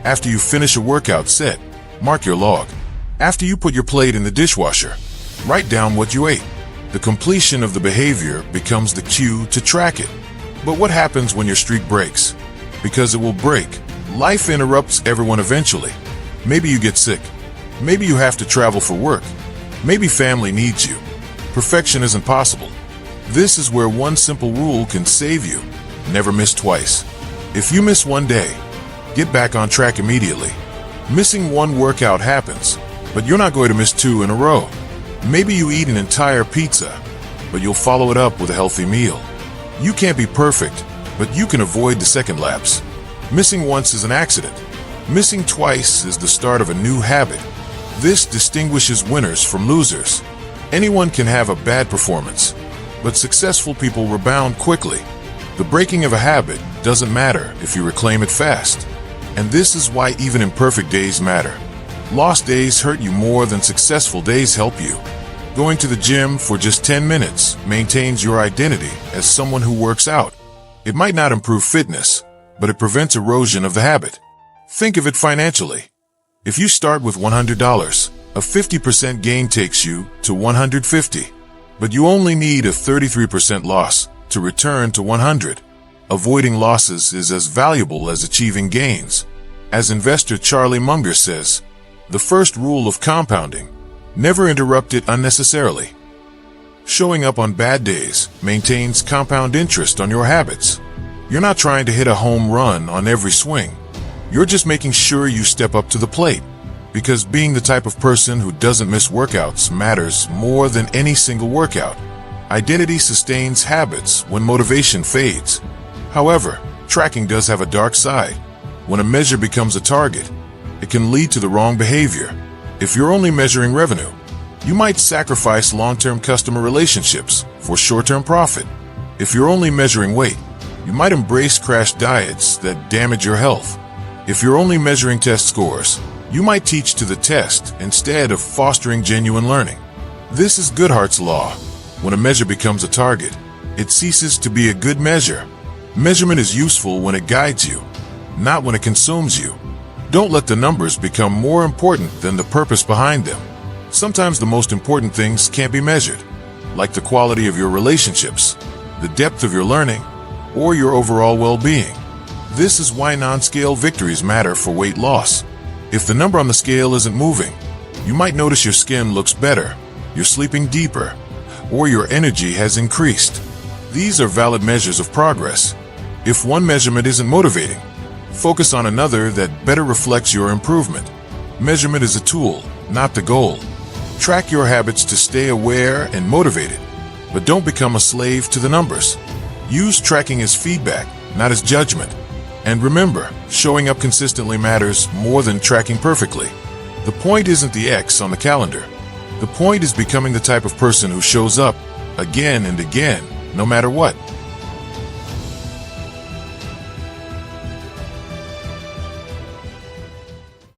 After you finish a workout set, mark your log. After you put your plate in the dishwasher, write down what you ate. The completion of the behavior becomes the cue to track it. But what happens when your streak breaks? Because it will break. Life interrupts everyone eventually. Maybe you get sick. Maybe you have to travel for work. Maybe family needs you. Perfection isn't possible. This is where one simple rule can save you. Never miss twice. If you miss one day, get back on track immediately. Missing one workout happens, but you're not going to miss 2 in a row. Maybe you eat an entire pizza, but you'll follow it up with a healthy meal. You can't be perfect, but you can avoid the second lapse. Missing once is an accident. Missing twice is the start of a new habit. This distinguishes winners from losers. Anyone can have a bad performance, but successful people rebound quickly. The breaking of a habit doesn't matter if you reclaim it fast. And this is why even imperfect days matter. Lost days hurt you more than successful days help you. Going to the gym for just 10 minutes maintains your identity as someone who works out. It might not improve fitness, but it prevents erosion of the habit. Think of it financially. If you start with $100, a 50% gain takes you to $150, but you only need a 33% loss to return to $100. Avoiding losses is as valuable as achieving gains. As investor Charlie Munger says, the first rule of compounding: never interrupt it unnecessarily. Showing up on bad days maintains compound interest on your habits. You're not trying to hit a home run on every swing. You're just making sure you step up to the plate. Because being the type of person who doesn't miss workouts matters more than any single workout. Identity sustains habits when motivation fades. However, tracking does have a dark side. When a measure becomes a target, it can lead to the wrong behavior. If you're only measuring revenue, you might sacrifice long-term customer relationships for short-term profit. If you're only measuring weight, you might embrace crash diets that damage your health. If you're only measuring test scores, you might teach to the test instead of fostering genuine learning. This is Goodhart's law. When a measure becomes a target, it ceases to be a good measure. Measurement is useful when it guides you, not when it consumes you. Don't let the numbers become more important than the purpose behind them. Sometimes the most important things can't be measured, like the quality of your relationships, the depth of your learning, or your overall well-being. This is why non-scale victories matter for weight loss. If the number on the scale isn't moving, you might notice your skin looks better, you're sleeping deeper, or your energy has increased. These are valid measures of progress. If one measurement isn't motivating, focus on another that better reflects your improvement. Measurement is a tool, not the goal. Track your habits to stay aware and motivated, but don't become a slave to the numbers. Use tracking as feedback, not as judgment. And remember, showing up consistently matters more than tracking perfectly. The point isn't the X on the calendar. The point is becoming the type of person who shows up again and again, no matter what.